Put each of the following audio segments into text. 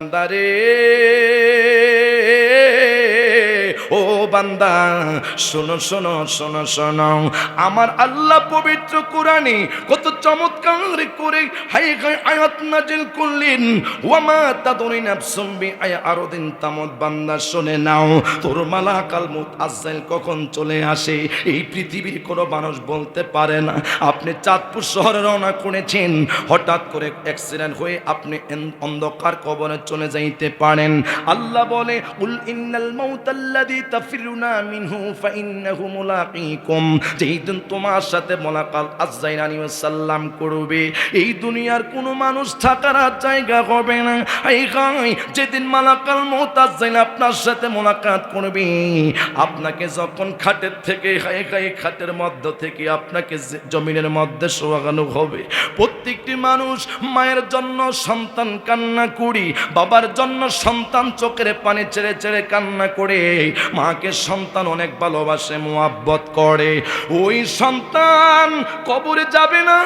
বান্দারে ও বান্দা শোনো শোনো শোনো শোনো, আমার আল্লাহ পবিত্র কোরআনে কত চমৎকার করে হাই হাই আয়াত নাজিল করলেন। ওয়ামা তাদরি নাফসুম বিআই আরদিন তামুত। বান্দা শুনে নাও, তোর মালাকাল মউত আজরাইল কখন চলে আসে এই পৃথিবীর কোনো মানুষ বলতে পারে না। আপনি চাঁদপুর শহরে রওনা করেছেন, হঠাৎ করে অ্যাক্সিডেন্ট হয়ে আপনি অন্ধকার কবরে চলে যাইতে পারেন। আল্লাহ বলে কুল ইন্নাল মাউতাল্লাযী তাফিরুনা মিনহু ফাইন্নাহু মুলাকীকুম। যেই দিন তোমার সাথে মোলাকাত আজরাইল আলাইহিস সালাম করবে, এই দুনিয়ার কোনো মানুষ থাকার জায়গা হবে না। এই গায় যেদিন মালাকাল মউত আজরাইল আপনার সাথে মোলাকাত করবে, আপনাকে যখন খাটের থেকে খাটের মধ্য থেকে আপনাকে জমিনের মধ্যে শোয়ানো হবে। প্রত্যেকটি মানুষ মায়ের জন্য সন্তান কান্না করি, বাবার জন্য সন্তান চোখের পানি ছেড়ে ছেড়ে কান্না করে। মাকে সন্তান অনেক ভালোবাসে, মুহাব্বত করে। ওই সন্তান কবরে যাবে না।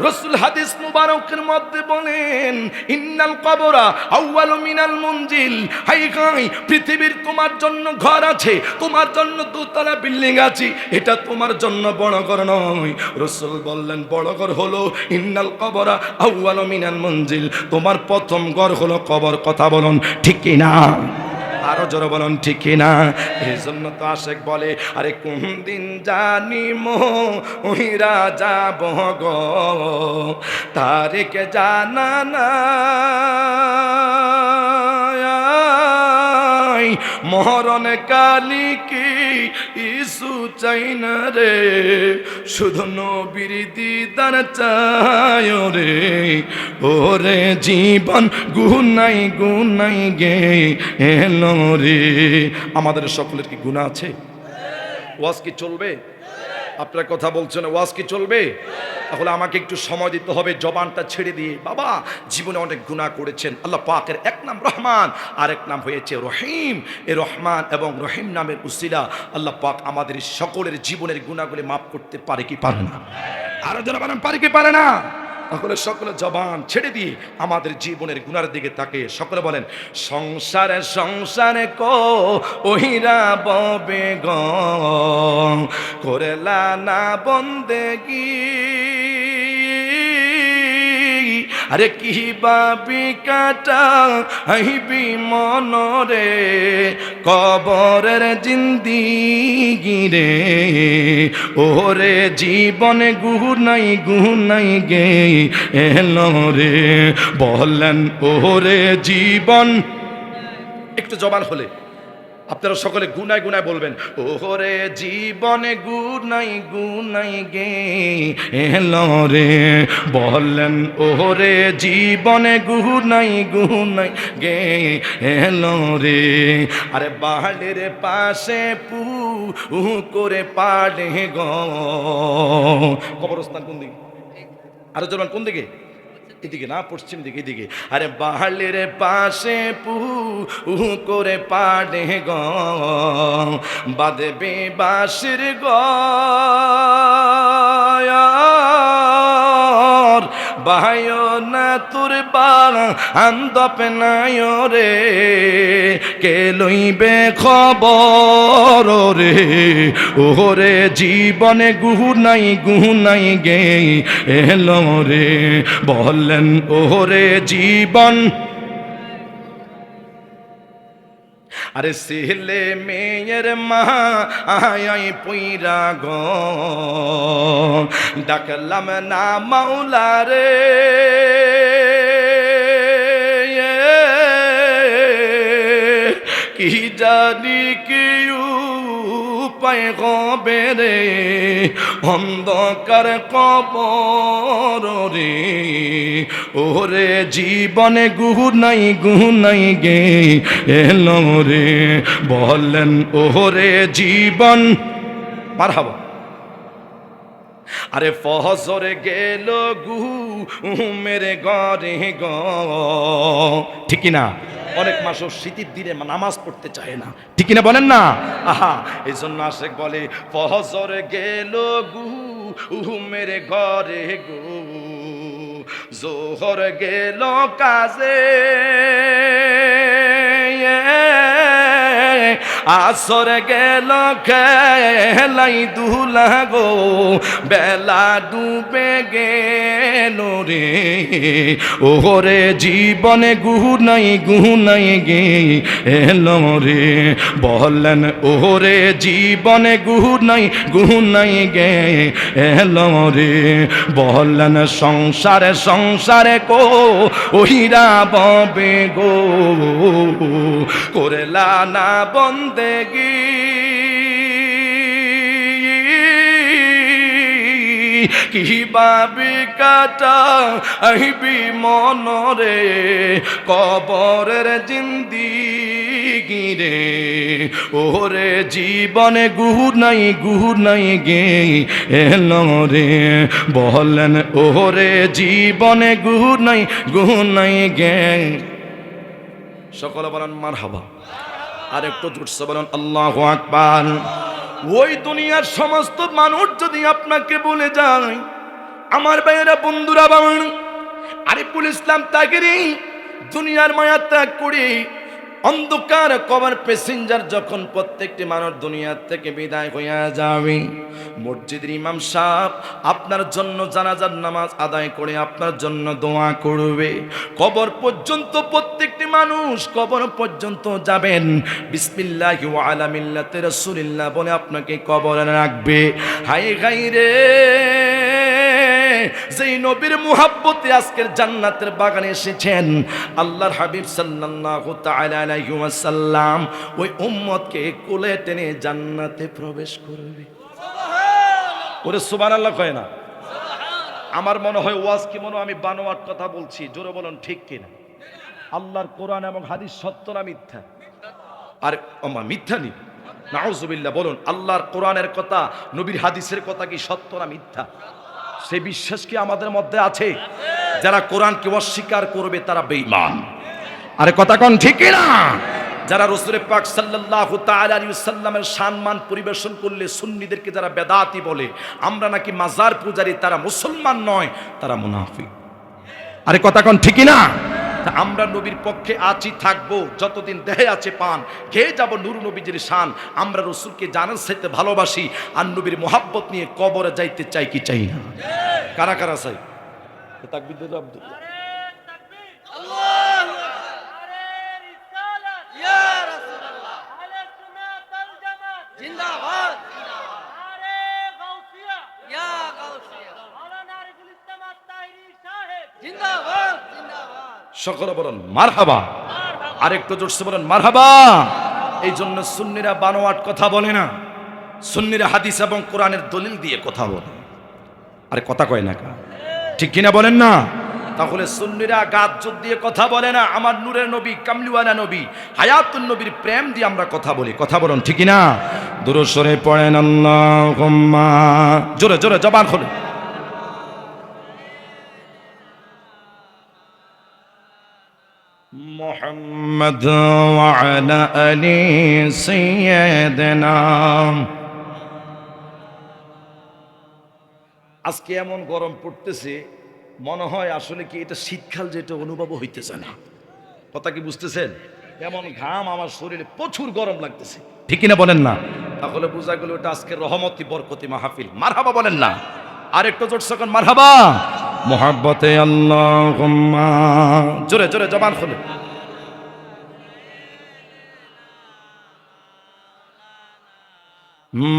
রাসূল হাদিস মুবারকের মধ্যে বলেন ইন্নাল কবরা আউয়ালু মিনাল মুনজিল। হাই হাই পৃথিবীর তোমার জন্য ঘর আছে, তোমার জন্য দোতলা বিল্ডিং আছে, এটা তোমার জন্য বড় ঘর নয়। রাসূল বললেন বড় ঘর হলো ইন্নাল কবরা আউয়ালু মিনাল মুনজিল, তোমার প্রথম ঘর হলো কবর। কথা বলুন ঠিক কি না? আরো জোরে বলুন ঠিক কি না? এই জন্য তো আশেক বলে আরে কোন দিন জানি মহিরা যাব গো, তারিখে জানা নাই, মরণ কালি কি ইসু চাই না রে, শুধু নবীর দিদার চায় রে। ওরে জীবন গুনাই গুনাই গে এলো রে। আমাদের সকলের কি গুনাহ আছে? ওয়াজ কি চলবে? আপনার কথা বলছেন ওয়াজ কি চলবে? তাহলে আমাকে একটু সময় দিতে হবে, জবানটা ছেড়ে দিয়ে। বাবা জীবনে অনেক গুনাহ করেছেন। আল্লাহ পাকের এক নাম রহমান, আরেক নাম হয়েছে রহিম। এই রহমান এবং রহিম নামের উসিলা আল্লাহ পাক আমাদের সকলের জীবনের গুনাহগুলি মাফ করতে পারে কি পারে না? আরো যারা বলেন পারে কি পারে না? তাহলে সকলে জবান ছেড়ে দিয়ে আমাদের জীবনের গুনার দিকে তাকে সকলে বলেন সংসারে সংসারে কো ওহিরা ববে গ করেলা না বন্দেগি, আরে কি বাবি কাটা আইবি মনরে কবরের জিন্দিগি রে। ওরে জীবনে গুনাই গুনাই গে এলো রে। বললেন ওরে জীবন, একটু জবান হলে আপনারা সকলে গুনায় গুনায় বলবেন ওরে জীবনে গুনাই গুনাই গে এলো রে। বললেন ওরে জীবনে গুনাই গুনাই গে এলো রে। আরে বাহালের পাশে পু করে পাড়ে গ। কবরস্থান কোন দিকে? আরো জবান কোন দিকে? এদিকে না, পশ্চিম দিকে, এদিকে। আরে বাহালের পাশে পু করে পাড়ে গ বাঁধবে বাঁশের গ বাহায় না তোর বান্ধবে নাই রে, কে লইবে খবর রে। ওরে জীবনে গুনাই গুনাই গে এলো রে। বললেন ওরে জীবন, আরে ছেলে মেয়ের মা আয় পুইরা গো ডাকলাম না মাওলা রে, কি জানি কি উপায় হবে রে, অন্ধকার কবর রে। ওরে জীবনে গুনাই গুনাই গে এলো রে। বললেন ওরে জীবন, মারহাবা। আরে ফজরে গেল মেরে ঘরে গ, ঠিক না? অনেক মানুষ শীতের দিনে নামাজ পড়তে চায় না, ঠিক না বলেন না? আহা, এই জন্য আশেক বলে ফজরে গেল মেরে ঘরে গো, জোহর গেল কাজে আসর গেল খেলাই দুলা গো, বেলা ডুবে গেল রে, ওরে জীবনে গুনাই গে এলো রে, বললেন ওরে জীবনে গুনাই গে এলো রে, বললেন সংসারে কো ওহিরা ববে গো, করেলা না বন্দেগি কিভাবে কাটা আহিবি মনরে কবরের জিন্দিগি রে, ওরে জীবনে গুনাই গে এলো রে, বলেন ওরে জীবনে গুনাই গে। সকলে বলেন মারহাবা, আর একটু জোরসে বলেন আল্লাহু আকবার। ওই দুনিয়ার সমস্ত মানুষ যদি আপনাকে বলে যায়, আমার ভাইয়েরা বন্ধুরা বাবা, আরিফুল ইসলাম তাগিরি দুনিয়ার মায়া ত্যাগ করে অন্ধকার কবর প্যাসেঞ্জার যখন প্রত্যেকটি মানুষ দুনিয়া থেকে বিদায় হইয়া যাবে, মসজিদের ইমাম সাহেব আপনার জন্য জানাজার নামাজ আদায় করে আপনার জন্য দোয়া করবে। কবর পর্যন্ত প্রত্যেকটি মানুষ কবর পর্যন্ত যাবেন, বিসমিল্লাহি ওয়া আলা মিল্লাতি রাসূলিল্লাহ বলে আপনাকে কবরে রাখবে। হায় হায় রে, যেই নবীর মুহাব্বতে আজকের জান্নাতের বাগানে এসেছেন আল্লাহর হাবিব সাল্লাল্লাহু তাআলা আলাইহি ওয়াসাল্লাম, ওই উম্মতকে কোলে টেনে জান্নাতে প্রবেশ করবে। ওরে সুবহানাল্লাহ কয় না? আমার মনে হয় ওয়াজ কি মনে আমি বানোয়াট কথা বলছি, জোরে বলুন ঠিক কিনা? আল্লাহর কোরআন এবং হাদিস সত্য না মিথ্যা? আর মিথ্যা নি, নাউযুবিল্লাহ। বলুন আল্লাহর কোরআনের কথা নবীর হাদিসের কথা কি সত্য না মিথ্যা? সেই বিশ্বাস কি আমাদের মধ্যে আছে? যারা কোরআনকে অস্বীকার করবে তারা বেঈমান। আরে কথা কোন ঠিক না? যারা রাসূল পাক সাল্লাল্লাহু তাআলা আলাইহি ওয়াসাল্লামের সম্মান পরিবেশন করলে সুন্নিদেরকে যারা বেদাতি বলে, আমরা নাকি মাজার পূজারী, তারা মুসলমান নয়, তারা মুনাফিক। আরে কথা কোন ঠিক না? আমরা নবীর পক্ষে আছি, থাকবো যতদিন দেহে আছে পান, খেয়ে যাব নূর নবীজির শান। আমরা রাসূলকে জানার সাথে ভালোবাসি, আর নবীর মোহাব্বত নিয়ে কবরে যাইতে চাই কি চাই না? কারা কারা চাই? তাকবীর দিল আব্দুল্লাহ। সকলে বলেন মারহাবা, আরেকটু জোরসে বলেন মারহাবা। এই জন্য সুন্নিরা বানোয়াট কথা বলে না, সুন্নিরা হাদিস এবং কোরআনের দলিল দিয়ে কথা বলে। আরে কথা কয় না কা? ঠিক কিনা বলেন না? তাহলে সুন্নিরা গাজ্জত দিয়ে কথা বলে না, আমার নূরের নবী, কামলিওয়ালা নবী, হায়াতুন নবীর প্রেম দিয়ে আমরা কথা বলি। কথা বলুন ঠিক কিনা? দুরূদ শরীফ পড়েন আল্লাহুম্মা, জোরে জোরে জবান খুলে। মুহাম্মদ ওয়া আলা আলি সাইয়্যিদিনা। আজকে এমন গরম পড়তেছে, মনে হয় আসলে কি এটা শীতকাল, যেটা অনুভব হইতেছে না। কথা কি বুঝতেছেন? এমন ঘাম আমার শরীরে, প্রচুর গরম লাগতেছে, ঠিক কিনা বলেন না? তাহলে বোঝা গেল এটা আজকে রহমতি বরকতি মাহফিল। মারহাবা বলেন না? আর একটু জোর সকন মারহাবা। মুহাব্বতে আল্লাহুম্মা, জোরে জোরে জবান খুলে।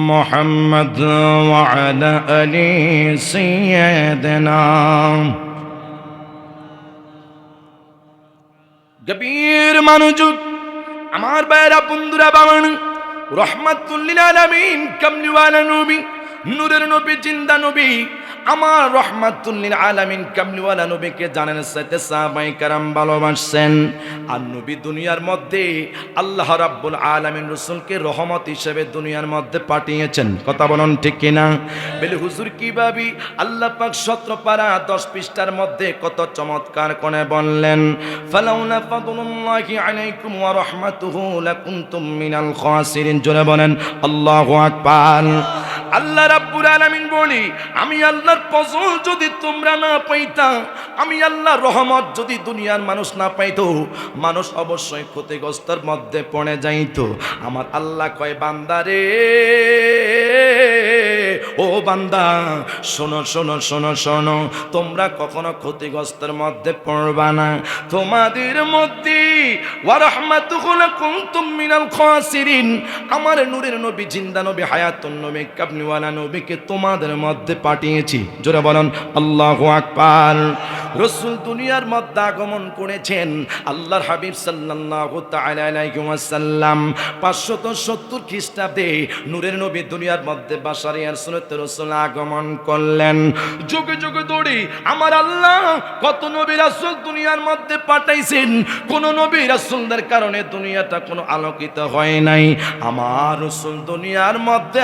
মুহাম্মদ ওয়া আলা আলি সাইয়্যিদিনা। গভীর মনোযোগ আমার ভাইরা বন্ধুরা বাবান, রহমাতুল লিল আলামিন, কামলিওয়ালা নবী, নূরের নবী, জিন্দা নবী, আমার রহমাতুল লিল আলামিন কামলিওয়ালা নবীকে জানেন সাথে সাহাবায়ে কেরাম ভালোবাসেন। আর নবী দুনিয়ার মধ্যে আল্লাহ রাব্বুল আলামিন রাসূলকে রহমত হিসেবে দুনিয়ার মধ্যে পাঠিয়েছেন। কথা বলুন ঠিক কিনা? বলে হুজুর কিভাবে? আল্লাহ পাক 17 পারা 10 পৃষ্ঠার মধ্যে কত চমৎকার করে বললেন, ফালাউলা ফাদলুল্লাহি আলাইকুম ওয়া রাহমাতুহু লাকুনতুম মিনাল খাসিরিন। জোরে বলেন আল্লাহু আকবার। আল্লাহ রাব্বুল আলামিন বলি, আমি আল্লাহর ফজল যদি তোমরা না পাইতা, আমি আল্লাহ রহমত যদি দুনিয়ার মানুষ না পাইতো, মানুষ অবশ্যই ক্ষতিগ্রস্তের মধ্যে পড়ে যাইতো। আমার আল্লাহ কয় বান্দারে, ও বান্দা শোনো শোনো শোনো শোনো, তোমরা কখনো ক্ষতিগ্রস্তের মধ্যে পড়বা না। তোমাদের মধ্যে ওয়া রাহমাতুহু লাকুনতুম মিনাল খাসিরিন, আমার নূরের নবী, জিন্দা নবী, হায়াতুন নবী, কাবলিওয়ালা নবীকে তোমাদের মধ্যে পাঠিয়েছি। জোরে বলেন আল্লাহু আকবার। রাসূল দুনিয়ার মধ্যে আগমন করেছেন, আল্লাহর হাবিব সাল্লাল্লাহু তাআলা আলাইহি ওয়াসাল্লাম 570 খ্রিস্টাব্দে নূরের নবী দুনিয়ার মধ্যে বাশারিয়ার সুন্নতে রাসূল আগমন করলেন। যুগে যুগে ধরে আমার আল্লাহ কত নবী রাসূল দুনিয়ার মধ্যে পাঠাইছেন, কোন নবী রাসূলদের কারণে দুনিয়াটা কোনো আলোকিত হয় নাই। আমার রাসূল দুনিয়ার মধ্যে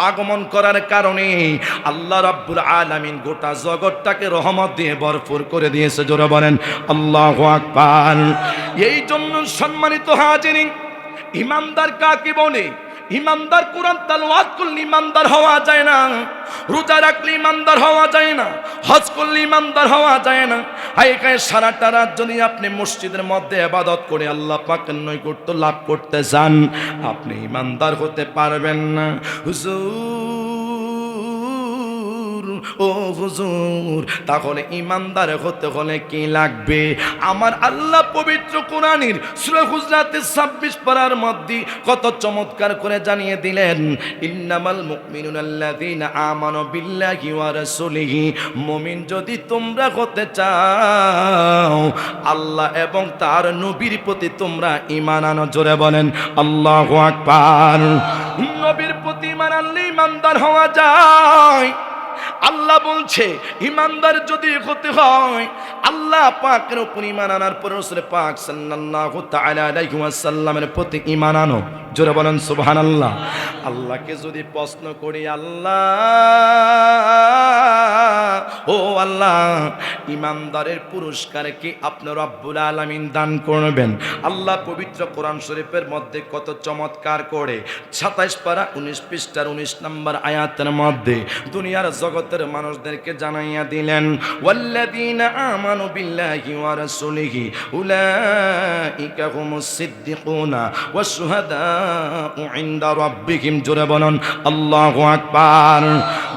আগমন করার কারণে আল্লাহ রাব্বুল আলামিন গোটা জগৎটাকে রহমত দিয়ে ভরপুর করে দিয়েছে। জোরে বলেন আল্লাহু আকবার। এই জন্য সম্মানিত হাজিরিন, ইমানদার কাকে বলে? ইমানদার কোরআন তেলাওয়াত করলে ইমানদার হওয়া যায় না, রোজা রাখলে ইমানদার হওয়া যায় না, হজ করলে ইমানদার হওয়া যায় না। এখানে সারাটা রাত যদি আপনি মসজিদের মধ্যে ইবাদত করে আল্লাহ পাকের নৈকট্য লাভ করতে চান, আপনি ইমানদার হতে পারবেন না। ও হুজুর, তাহলে ইমানদার হতে হলে কি লাগবে? আমার আল্লাহ পবিত্র কোরআনের সূরা হুজরাতের 26 পারার মধ্যে কত চমৎকার করে জানিয়ে দিলেন, ইন্নামাল মুমিনুনা আল্লাযীনা আমানু বিল্লাহি ওয়া রাসূলিহি। মুমিন যদি তোমরা হতে চাও, আল্লাহ এবং তার নবীর প্রতি তোমরা ঈমান আনো। জোরে বলেন আল্লাহু আকবার। নবীর প্রতি ঈমান আনলে ঈমানদার হওয়া যায়। আল্লাহ বলছে ইমানদার যদি হতে হয়, আল্লাহ পাকের উপর ঈমান আনার পর রাসূল পাক সাল্লাল্লাহু তাআলা আলাইহি ওয়াসাল্লামের প্রতি ঈমান আনো। জোরে বলেন সুবহানাল্লাহ। আল্লাহকে যদি প্রশ্ন করি, আল্লাহ ও আল্লাহ, ইমানদারের পুরস্কার কি আপনি রব্বুল আলামিন দান করবেন? আল্লাহ পবিত্র কোরআন শরীফের মধ্যে কত চমৎকার করে 27 পারা 19 পৃষ্ঠার 19 নম্বর আয়াতের মধ্যে দুনিয়ার জগতের মানুষদেরকে জানাইয়া দিলেন, ওয়াল্লাযীনা আমানু বিল্লাহি ওয়া রাসূলিহি উলাইকা হুমুস সিদ্দিকুনা ওয়াশ শুহাদাউ ইনদা রাব্বিহিম। জোরে বলেন আল্লাহু আকবার।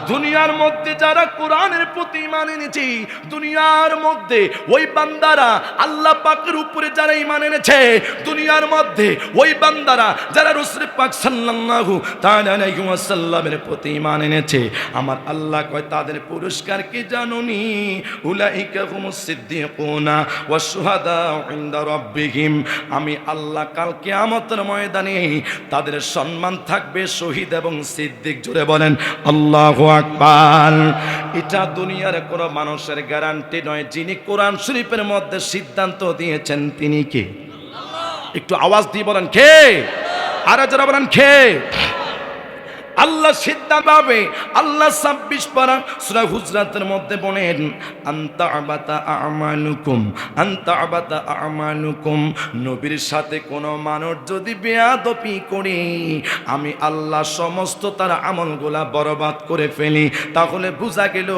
দুনিয়ার মধ্যে যারা কোরআনের প্রতি ঈমান এনেছে, দুনিয়ার মধ্যে ওই বান্দারা আল্লাহ পাকের উপরে যারা ঈমান এনেছে, দুনিয়ার মধ্যে ওই বান্দারা যারা রাসূল পাক সাল্লাল্লাহু তাআলা আলাইহি ওয়াসাল্লামের প্রতি ঈমান এনেছে, আমার আল্লাহ কয় তাদের পুরস্কার কি জানোনি? উলাইকা হুমুস সিদ্দিকুনা ওয়াশ শুহাদাউ ইনদা রাব্বিহিম। আমি আল্লাহ কাল কিয়ামতের ময়দানে তাদের সম্মান থাকবে শহীদ এবং সিদ্দিক। জোরে বলেন আল্লাহু আকবার। এটা দুনিয়ার কোনো মানুষের গ্যারান্টি নয়, যিনি কোরআন শরীফের মধ্যে সিদ্ধান্ত দিয়েছেন তিনি কে? একটু আওয়াজ দিয়ে বলেন কে? আরে যারা বলেন কে? আল্লাহ সিদ্ধান্ত পাবে। আল্লাহ 26 পারা সূরা হুজরাতের মধ্যে বলেন, আনতা আবাতা আমানুকুম, আনতা আবাতা আমানুকুম। নবীর সাথে কোনো মানুষ যদি বেয়াদবি করে, আমি আল্লাহ সমস্ত তার আমলগুলা বরবাদ করে ফেলি। তাহলে বোঝা গেল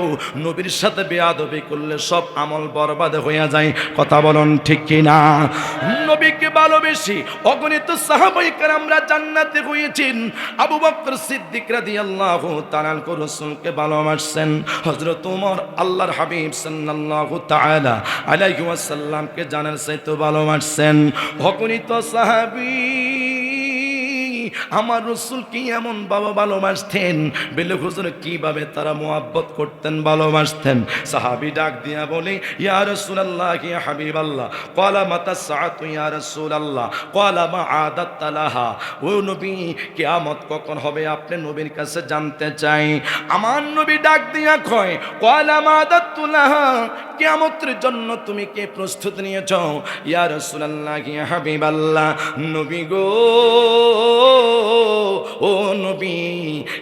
নবীর সাথে বেয়াদবি করলে সব আমল বরবাদ হয়ে যায়। কথা বলুন ঠিক কিনা? নবীকে ভালোবেসে অগণিত সাহাবায়ে কেরামরা জান্নাতে হয়েছেন। আবু বকর সিদ্দিক রাদিয়াল্লাহু তাআলা রাসূলকে ভালোবাসেন। হযরত ওমর আল্লাহর হাবিব সাল্লাল্লাহু তাআলা আলাইহি ওয়াসাল্লামকে জানার চাইতে ভালোবাসেন। অগণিত সাহাবী আমার রাসূল কি এমন বাবা ভালোবাসতেন, বলে হুজুর কিভাবে তারা মুহাব্বত করতেন, ভালোবাসতেন। সাহাবী ডাক দিয়া বলে, ইয়া রাসূলুল্লাহ, ইয়া হাবিবাল্লাহ। ক্বালা মাতা সাআতু ইয়া রাসূলুল্লাহ। ক্বালা মা আদাত লাহা। ও নবী, কিয়ামত কখন হবে আপনি নবীর কাছে জানতে চাই। আমার নবী ডাক দিয়া কয়, ক্বালা মা আদাত লাহা, কিয়ামতের জন্য তুমি কি প্রস্তুতি নিয়েছো? ইয়া রাসূলুল্লাহ, ইয়া হাবিবাল্লাহ। নবী গো, ও নবী,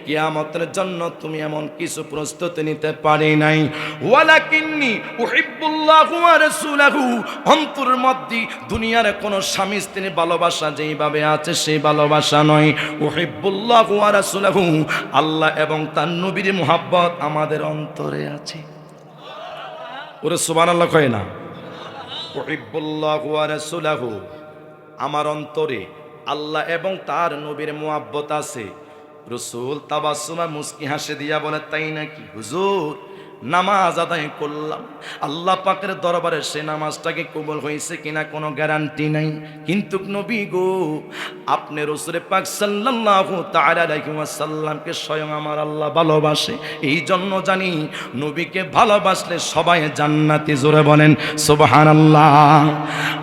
কিয়ামতের জন্য তুমি এমন কিছু প্রস্তুতি নিতে পারি নাই। ওয়ালাকিন্নী উহিব্বুল্লাহু ওয়া রাসূলাহু। অন্তরের মধ্যে দুনিয়ার কোন স্বামী স্ত্রীর ভালোবাসা যেইভাবে আছে সেই ভালোবাসা নয়। উহিব্বুল্লাহু ওয়া রাসূলাহু, আল্লাহ এবং তার নবীর মুহাব্বত আমাদের অন্তরে আছে। ওরে সুবহানাল্লাহ কয় না। উহিব্বুল্লাহু ওয়া রাসূলুহু, আমার অন্তরে আল্লাহ এবং তার নবীর মুহাব্বত আছে। রাসূল তাবাসসুমা মুস্কি হাসি দিয়া বলে, তাই নাকি হুজুর? নামাজ আদায় করলাম, আল্লাহ পাকের দরবারে সে নামাজটাকে কবুল হয়েছে কিনা কোনো গ্যারান্টি নাই, কিন্তু নবী গো, আপনি রাসূল পাক সাল্লাল্লাহু তাআলা আলাইহি ওয়াসাল্লামকে স্বয়ং আমার আল্লাহ ভালোবাসে। এই জন্য জানি নবীকে ভালোবাসলে সবাই জান্নাতি। জোরে বলেন সুবহানাল্লাহ।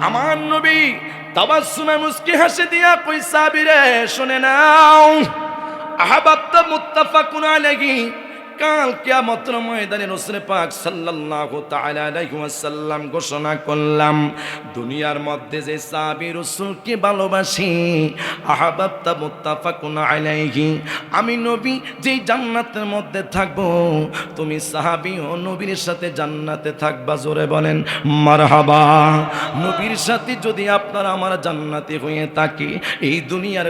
আমার নবী তাবাসসুমে মুস্কি হাসি দিয়া কই, সাহাবীরে শুনে নাও, আহাবাবতা মুত্তাফাকুন আলাইহি, কাল কিয়ামতের ময়দানে রাসূল পাক সাল্লাল্লাহু তাআলা আলাইহি ওয়াসাল্লাম ঘোষণা করলাম, দুনিয়ার মধ্যে যে সাহাবী রাসূলকে ভালোবাসে, আহাবাবতা মুত্তাফাকুন আলাইহি, আমি নবী যেই জান্নাতের মধ্যে থাকব, তুমি সাহাবী ও নবীর সাথে জান্নাতে থাকবা। জোরে বলেন মারহাবা। নবীর সাথে যদি আপনার আমার জান্নাতে হয়ে থাকে, এই দুনিয়ার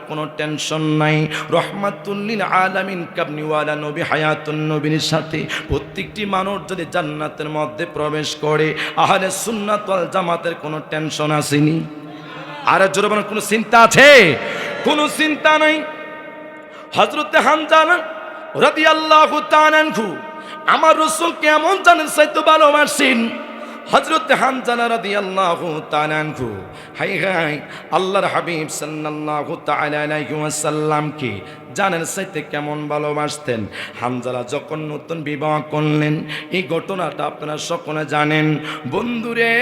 কোনো টেনশন নাই। রহমাতুল লিল আলামিন কামলিওয়ালা নবী হায়াতুন নবীর সাথে প্রত্যেকটি মানুষ যদি জান্নাতের মধ্যে প্রবেশ করে, আহলে সুন্নাত ওয়াল জামাতের কোনো টেনশন আসেনি। আর জোরে বলেন, কোনো চিন্তা আছে? কোনো চিন্তা নাই। হযরতে হামজালা রাদিয়াল্লাহু তাআলা আনহু আমার রাসূলকে এমন জানেন চাইতে ভালোবাসেন। হযরতে হামজালা রাদিয়াল্লাহু তাআলা আনহু হাই হাই আল্লাহর হাবিব সাল্লাল্লাহু তাআলা আলাইহি ওয়াসাল্লামকে জানেন চাইতে কেমন ভালোবাসতেন। হামজালা যখন নতুন বিবাহ করলেন, এই ঘটনাটা আপনারা সকলে জানেন। বন্ধুরে,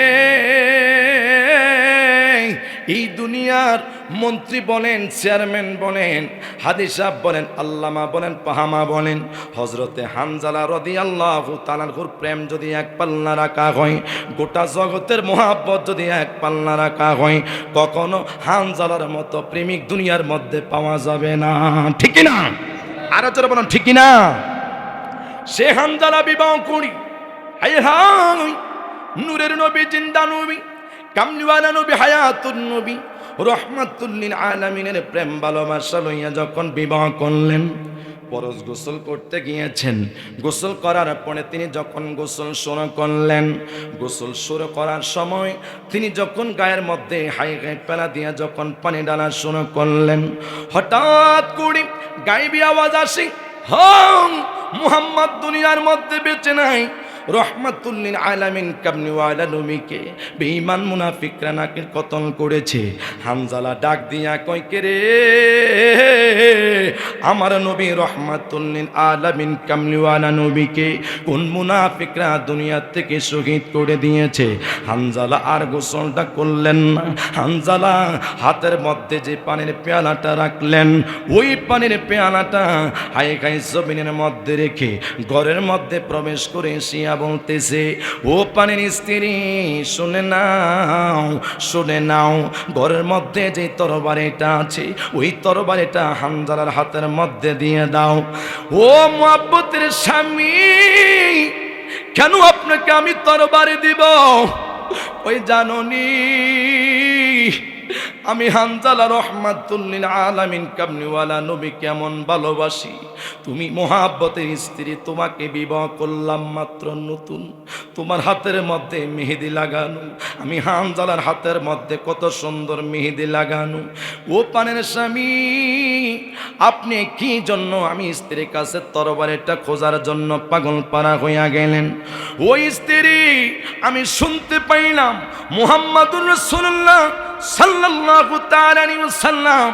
এই দুনিয়ার মন্ত্রী বলেন, চেয়ারম্যান বলেন, হাজী সাহেব বলেন, আল্লামা বলেন, পাহামা বলেন, হযরতে হামজালা রাদিয়াল্লাহু তাআলার প্রেম যদি এক পাল্লা রাখা হয়, গোটা জগতের মহাব্বত যদি এক পাল্লা রাখা হয়, কখনো হামজালার মতো প্রেমিক দুনিয়ার মধ্যে পাওয়া যাবে না। ঠিক না? আর যারা বলেন ঠিক না? সে হামজালা বিবাহ করি, হায় হায়, নূরের নবী, জিন্দা নবী, কামলিওয়ালা নবী, হায়াতুন নবী, রহমাতুল লিল আলামিনের প্রেম ভালোবাসা লইয়া যখন বিবাহ করলেন, ফরজ গোসল করতে গিয়েছেন। গোসল করার পরে তিনি যখন গোসল শুরু করলেন, গোসল শুরু করার সময় তিনি যখন গায়ের মধ্যে হাই পেলা দিয়া যখন পানি ডালা শুরু করলেন, হঠাৎ করে গায়েবী আওয়াজ আসে, হম মুহাম্মদ দুনিয়ার মধ্যে বেঁচে নাই। রহমাতুল লিল আলামিন কামলিওয়ালা নবীকে বেঈমান মুনাফিকরা নাকি কতল করেছে। হামজালা ডাক দিয়া কয়, কে রে? আমার নবী রহমাতুল লিল আলামিন কামলিওয়ালা নবীকে কোন মুনাফিকরা দুনিয়া থেকে শহীদ করে দিয়েছে? হামজালা আর গোসলটা করলেন না। হামজালা হাতের মধ্যে যে পানির পেয়ালাটা রাখলেন, ওই পানির পেয়ালাটা হাই খাই জমিনের মধ্যে রেখে ঘরের মধ্যে প্রবেশ করে শিয়া বলতেছে, ও পানির স্ত্রী, শুনে নাও, শুনে নাও, ঘরের মধ্যে যে তরবারিটা আছে, ওই তরবারিটা হামজালার হাতের মধ্যে দিয়ে দাও। ও মুহাব্বতের স্বামী, কেন আপনাকে আমি তরবারি দিব? ওই জাননি আমি হামজালা রহমাতুল লিল আলামিন কামলিওয়ালা নবী কেমন ভালোবাসি। তুমি মুহাব্বতের স্ত্রী, তোমাকে বিবাহ করলাম মাত্র নতুন, তোমার হাতের মধ্যে মেহেদি লাগানো, আমি হামজালার হাতের মধ্যে কত সুন্দর মেহেদি লাগানো। ও পানের স্বামী, আপনি কি জন্য আমি স্ত্রীর কাছে তরবারিটা খোঁজার জন্য পাগল পারা হইয়া গেলেন? ওই স্ত্রী, আমি শুনতে পাইলাম মুহাম্মাদুর রাসূলুল্লাহ সাল্লাল্লাহু তাআলা আলাইহি ওয়াসাল্লাম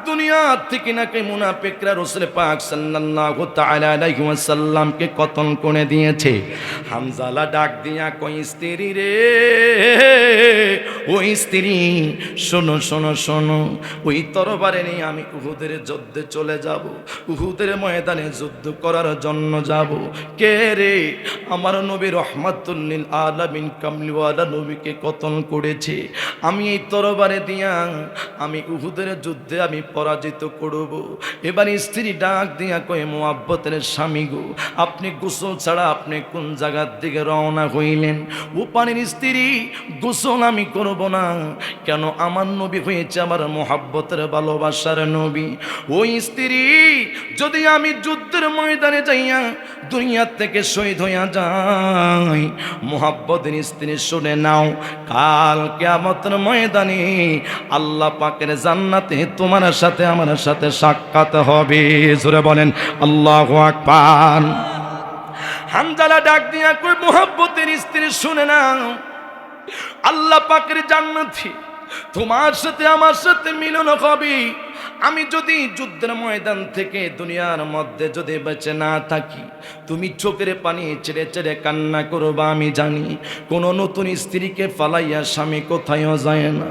দুনিয়া থেকে নাকি মুনাফিকরা রাসূল পাক সাল্লাল্লাহু তাআলা আলাইহি ওয়াসাল্লামকে কতল করে দিয়েছে। হামজালা ডাক দিয়া কই, স্ত্রী রে, ওই স্ত্রী, শোনো শোনো শোনো, ওই তরবারি নিয়ে আমি উহুদের যুদ্ধে চলে যাব, উহুদের ময়দানে যুদ্ধ করার জন্য যাব। কে রে? আমার নবী রহমাতুল লিল আলামিন কামলিওয়ালা নবীকে কতল করেছে। আমি এই তরবারি দিয়া আমি উহুদের যুদ্ধে আমি পরাজিত করব। এবার স্ত্রী ডাক দিয়া কয়ে, মুহাব্বতের স্বামী গো, আপনি গোসল ছাড়া আপনি কোন জায়গার দিকে রওনা হইলেন? ও পানির স্ত্রী, গোসল আমি করব না। কেন? আমার নবী হয়েছে আমার মুহাব্বতের ভালোবাসার নবী। ওই স্ত্রী, যদি আমি যুদ্ধের ময়দানে যাইয়া দুনিয়া থেকে শহীদ হইয়া যাই, মুহাব্বতের স্ত্রী শুনে নাও, কাল কিয়ামতের ময়দানে আল্লাহ পাকের জান্নাতে তোমার সাথে আমার সাথে সাক্ষাৎ হবে। জোরে বলেন আল্লাহু আকবার। হানজালা ডাক দিয়া কই, মুহাব্বতের স্ত্রী শুনে নাও, আল্লাহ পাকের জান্নাতে তোমার সাথে আমার সাথে মিলন হবে। আমি যদি যুদ্ধের ময়দান থেকে দুনিয়ার মধ্যে যদি বেঁচে না থাকি, তুমি চোখের পানি ছেড়ে ছেড়ে কান্না করবা। আমি জানি কোন নতুন স্ত্রীকে ফালাইয়া স্বামী কোথায়ও যায় না।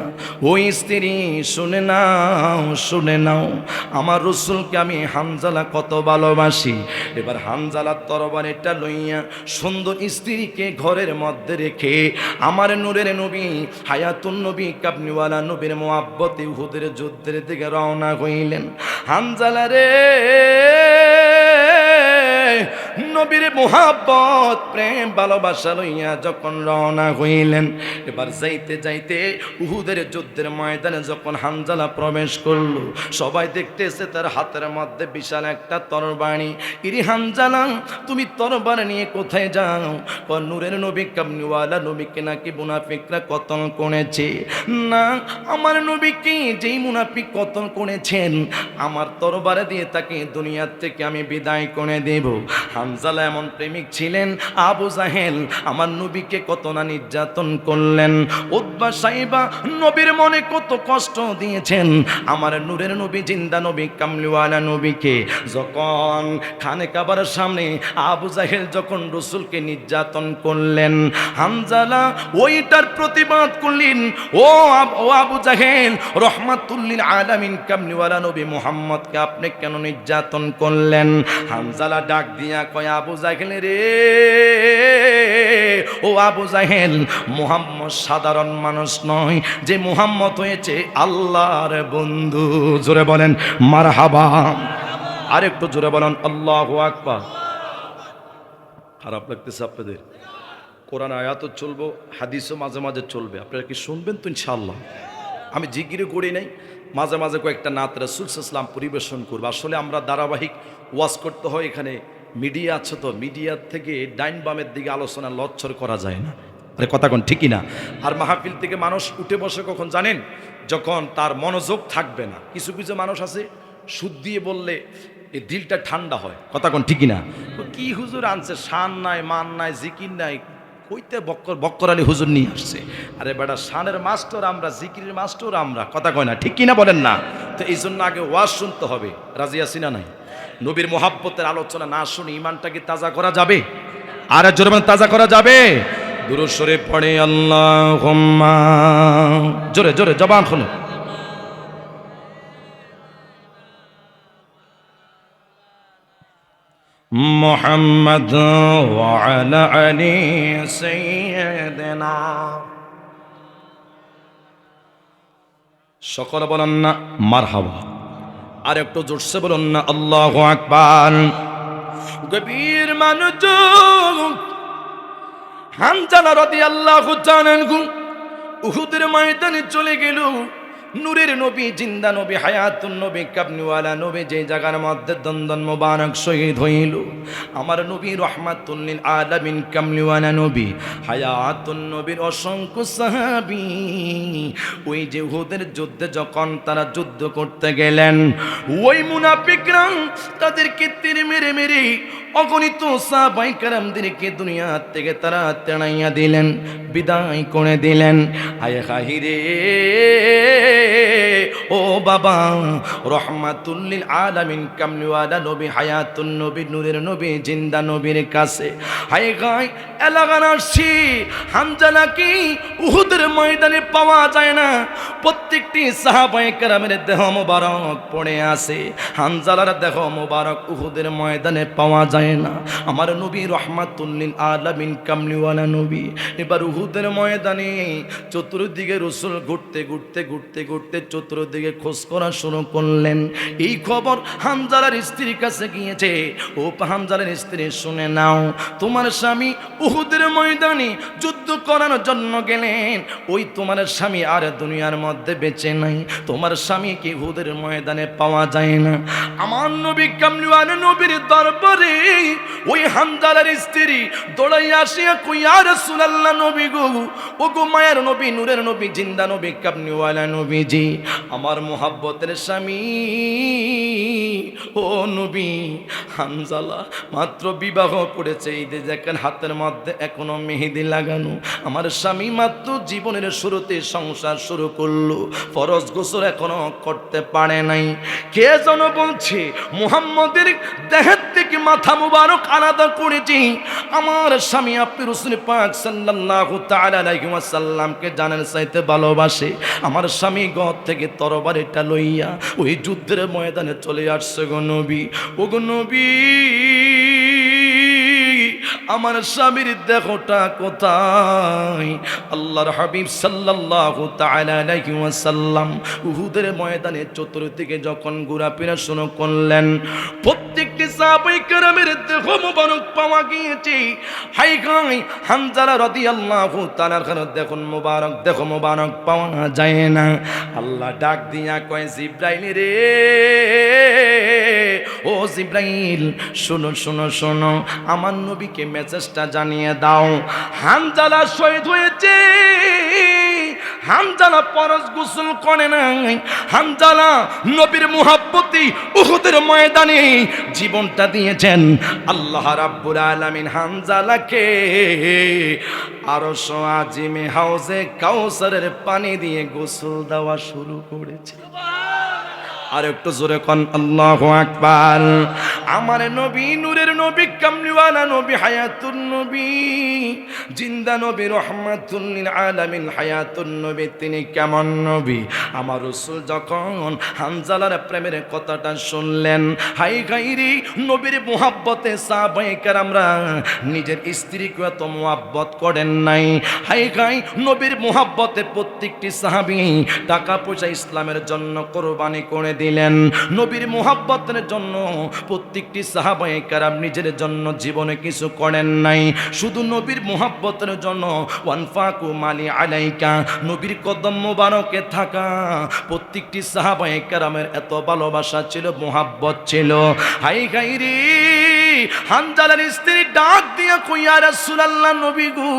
ওই স্ত্রী শুনে নাও, শুনে নাও, আমার রাসূলকে আমি হানজালা কত ভালোবাসি। এবার হানজালার তরবারিটা লইয়া সুন্দর স্ত্রীকে ঘরের মধ্যে রেখে আমার নূরের নবী, হায়াতুন নবী, কাবনিওয়ালা নবীর মুহাব্বতে উহুদের যুদ্ধের দিকে রওনা হইলেন। হানজালা রে, নবীর মুহাব্বত প্রেম ভালোবাসা লইয়া যখন রওনা হইলেন, এবার যাইতে যাইতে উহুদের যুদ্ধের ময়দানে যখন হানজালা প্রবেশ করলো, সবাই দেখতেছে তার হাতের মধ্যে বিশাল একটা তরবারি। ইরি হানজালা, তুমি তরবারি নিয়ে কোথায় যাও? নূরের নবী, কামলিওয়ালা নবীকে নাকি মুনাফিকরা কতল করেছে। না, আমার নবীকে যেই মুনাফিক কতল করেছেন, আমার তরবারি দিয়ে তাকে দুনিয়ার থেকে আমি বিদায় করে দেব। হানজালা এমন প্রেমিক ছিলেন, আবু জাহেল আমার নবীকে কত না নির্যাতন করলেন, উতবা সাইবা নবীর মনে কত কষ্ট দিয়েছেন। আমার নূরের নবী, জিন্দা নবী, কামলিওয়ালা নবীকে যখন খানে কাবার সামনে আবু জাহেল যখন রাসূলকে নির্যাতন করলেন, হানজালা ওইটার প্রতিবাদ করলেন। ও আবু জাহেল, রহমাতুল্লিল আলামিন কামলিওয়ালা নবী মুহাম্মদকে আপনি কেন নির্যাতন করলেন? হানজালা ডাক দিয়া কয়, আবু জাহেল রে, ও আবু জাহেল, মুহাম্মদ সাধারণ মানুষ নয়, যে মুহাম্মদ হয়েছে আল্লাহর বন্ধু। জোরে বলেন মারহাবা। আরেকটু জোরে বলেন আল্লাহু আকবার। খারাপ লাগতেছে আপনাদের? কোরআন আয়াতও চলবো, হাদিসও মাঝে মাঝে চলবে, আপনারা কি শুনবেন তো ইনশাআল্লাহ? আমি জিকিরে করি নাই, মাঝে মাঝে কয়েকটা নাত রাসূল সাল্লাল্লাহু আলাইহি ওয়াসাল্লাম পরিবেশন করবো। আসলে আমরা ধারাবাহিক ওয়াজ করতে হয়, এখানে মিডিয়া আছে তো, মিডিয়ার থেকে ডাইন বামের দিকে আলোচনা লচ্ছর করা যায় না। আরে কথা কোন ঠিকই না? আর মাহফিল থেকে মানুষ উঠে বসে কখন জানেন? যখন তার মনোযোগ থাকবে না। কিছু কিছু মানুষ আছে সুদ দিয়ে বললে এই দিলটা ঠান্ডা হয়। কথা কোন ঠিকই না? কি হুজুর আনছে, শান নাই, মান নাই, জিকির নাই, কইতে বক্কর আলী হুজুর নিয়ে আসছে। আরে বেটা, শানের মাস্টার আমরা, জিকিরের মাস্টার আমরা। কথা কয় না, ঠিক কিনা বলেন না? তো এই জন্য আগে ওয়াজ শুনতে হবে। রাজি আছি না নাই? নবীর মুহাব্বতের আলোচনা না শুনে ইমানটা কি তাজা করা যাবে? আর জোরে বলেন, তাজা করা যাবে? দুরূদ শরীফ পড়ে আল্লাহুম্মা, জোরে জোরে জবান খুলে। মুহাম্মদ ওয়া আলা আলি সাইয়্যিদিনা। সকলে বলেন না মারহাবা। আর একটু জোরসে বলুন না আল্লাহু আকবার। গভীর মনোযোগ। হানজালা রাদিয়াল্লাহু তাআলা আনহু উহুদের ময়দানে চলে গেল। নূরের নবী, জিন্দা নবী, হায়াতুন নবী, কাবনিওয়ালা নবী যে জায়গার মধ্যে দন্দন মোবারক শহীদ হইল, আমার নবী রহমাতুল লিল আলামিন কামলিওয়ালা নবী, হায়াতুন নবীর অসংখ্য সাহাবী ওই যে উহুদের যুদ্ধে যখন তারা যুদ্ধ করতে গেলেন, ওই মুনাফিকরা তাদেরকে তীর মেরে মেরে অগণিত সাহাবায়ে কেরামদেরকে দুনিয়া থেকে তারা তেড়াইয়া দিলেন, বিদায় করে দিলেন। হায় হায়রে ও বাবা, রহমাতুল লিল আলামিন কামলিওয়ালা নবী, হায়াতুন নবী, নূরের নবী, জিন্দা নবীর কাছে হায় গায় এলাকার আসছি। হানজালাকে উহুদের ময়দানে পাওয়া যায় না। প্রত্যেকটি সাহাবায়ে কেরামের দেহ মোবারক পড়ে আছে, হানজালার দেহ মোবারক উহুদের ময়দানে পাওয়া যায় না। আমার নবী রহমাতুল লিল আলামিন কামলিওয়ালা নবী এবার উহুদের ময়দানে চতুর্দিকে রাসূল ঘুরতে ঘুরতে ঘুরতে ঘুরতে চতুর্দিকে খোঁজ খোঁজ করা শুরু করলেন। এই খবর হানজালার স্ত্রীর কাছে গিয়েছে। ও হানজালার স্ত্রী, শুনে নাও, তোমার স্বামী উহুদের ময়দানে যুদ্ধ করার জন্য গেলেন। ওই তোমার স্বামী আর দুনিয়ার মধ্যে বেঁচে নাই। তোমার স্বামীকে উহুদের ময়দানে পাওয়া যায় না। আমার নবী কামলিওয়ালা নবীর দরবারে ওই হানজালার স্ত্রী দৌড়াই আসিয়া কই, ইয়া রাসূলুল্লাহ, নবী গো, ও গো মায়ের নবী, নূরের নবী, জিন্দা নবী, কামলিওয়ালা নবীজি, আমার মোহাব্বতের স্বামী ও নবী হানজালা মাত্র বিবাহ করেছে। এই যে দেখেন হাতের মধ্যে এখনো মেহেদি লাগানো। আমার স্বামী মাত্র জীবনের শুরুতে সংসার শুরু করলো, ফরজ গোসল এখনো করতে পারে নাই। কে যেন বলছে মুহাম্মদের দেহের থেকে মাথা মুবারক আলাদা করেছি। আমার স্বামী আপনি রাসূল পাক সাল্লাল্লাহু তাআলা আলাইহি ওয়াসাল্লামকে জানেন চাইতে ভালোবাসে। আমার স্বামী ঘর থেকে তরবারিটা লইয়া ওই যুদ্ধের ময়দানে চলে আসছে গো নবী। ও গো নবী, আমার স্বামীর দেহটা কোথায়? আল্লাহর হাবিব সাল্লাল্লাহু তাআলা আলাইহি ওয়াসাল্লাম উহুদের ময়দানে চতুর্দিকে যখন ঘোরাফেরা শুরু করলেন, প্রত্যেকটি সাহাবায়ে কেরামের দেহ মোবারক পাওয়া গিয়েছে। হাই হাই, হানজালা রাদিয়াল্লাহু তাআলার দেহ মোবারক পাওয়া যায় না। আল্লাহ ডাক দিয়া কয়, জিব্রাইল রে, ও জিব্রাইল, শোনো শোনো শোনো, আমার নবীকে মেসেজটা জানিয়ে দাও, হানজালা শহীদ হয়েছে। হানজালা ফরজ গোসল করে নাই। হানজালা নবীর মুহাব্বতে উহুদের ময়দানে জীবনটা দিয়েছেন। আল্লাহ রাব্বুল আলামিন হানজালাকে আরশ আজিমে হাউজে কাউসারের পানি দিয়ে গোসল দেওয়া শুরু করেছে। আর একটু জোরে কোন আল্লাহু আকবার। আমার নবী, নূরের নবী, কামলিওয়ালা নবী, হায়াতুন নবী, জিন্দা নবী, রহমাতুল লিল আলামিন, হায়াতুন নবী, তিনি কেমন নবী? আমার রাসূল যখন হানজালার প্রেমের কথাটা শুনলেন, হাই গাইরি নবীর মুহাব্বতে সাহাবায়ে কেরামরা নিজের স্ত্রীকে এত মুহাব্বত করেন নাই। হাই গাই নবীর মুহাব্বতে প্রত্যেকটি সাহাবী টাকা পয়সা ইসলামের জন্য কোরবানি করে দিলেন। নবীর মুহাব্বতের জন্য প্রত্যেকটি সাহাবায়ে কেরাম নিজের জন্য জীবনে কিছু করেন নাই, শুধু নবীর মুহাব্বতের জন্য ওয়ানফাকু মালি আলাইকা, নবীর কদম মোবারকে থাকা প্রত্যেকটি সাহাবায়ে কেরামের এত ভালোবাসা ছিল, মুহাব্বত ছিল। হাই গাইরি হানজালার স্ত্রী ডাক দিয়া কই, ইয়া রাসূলুল্লাহ, নবী গো,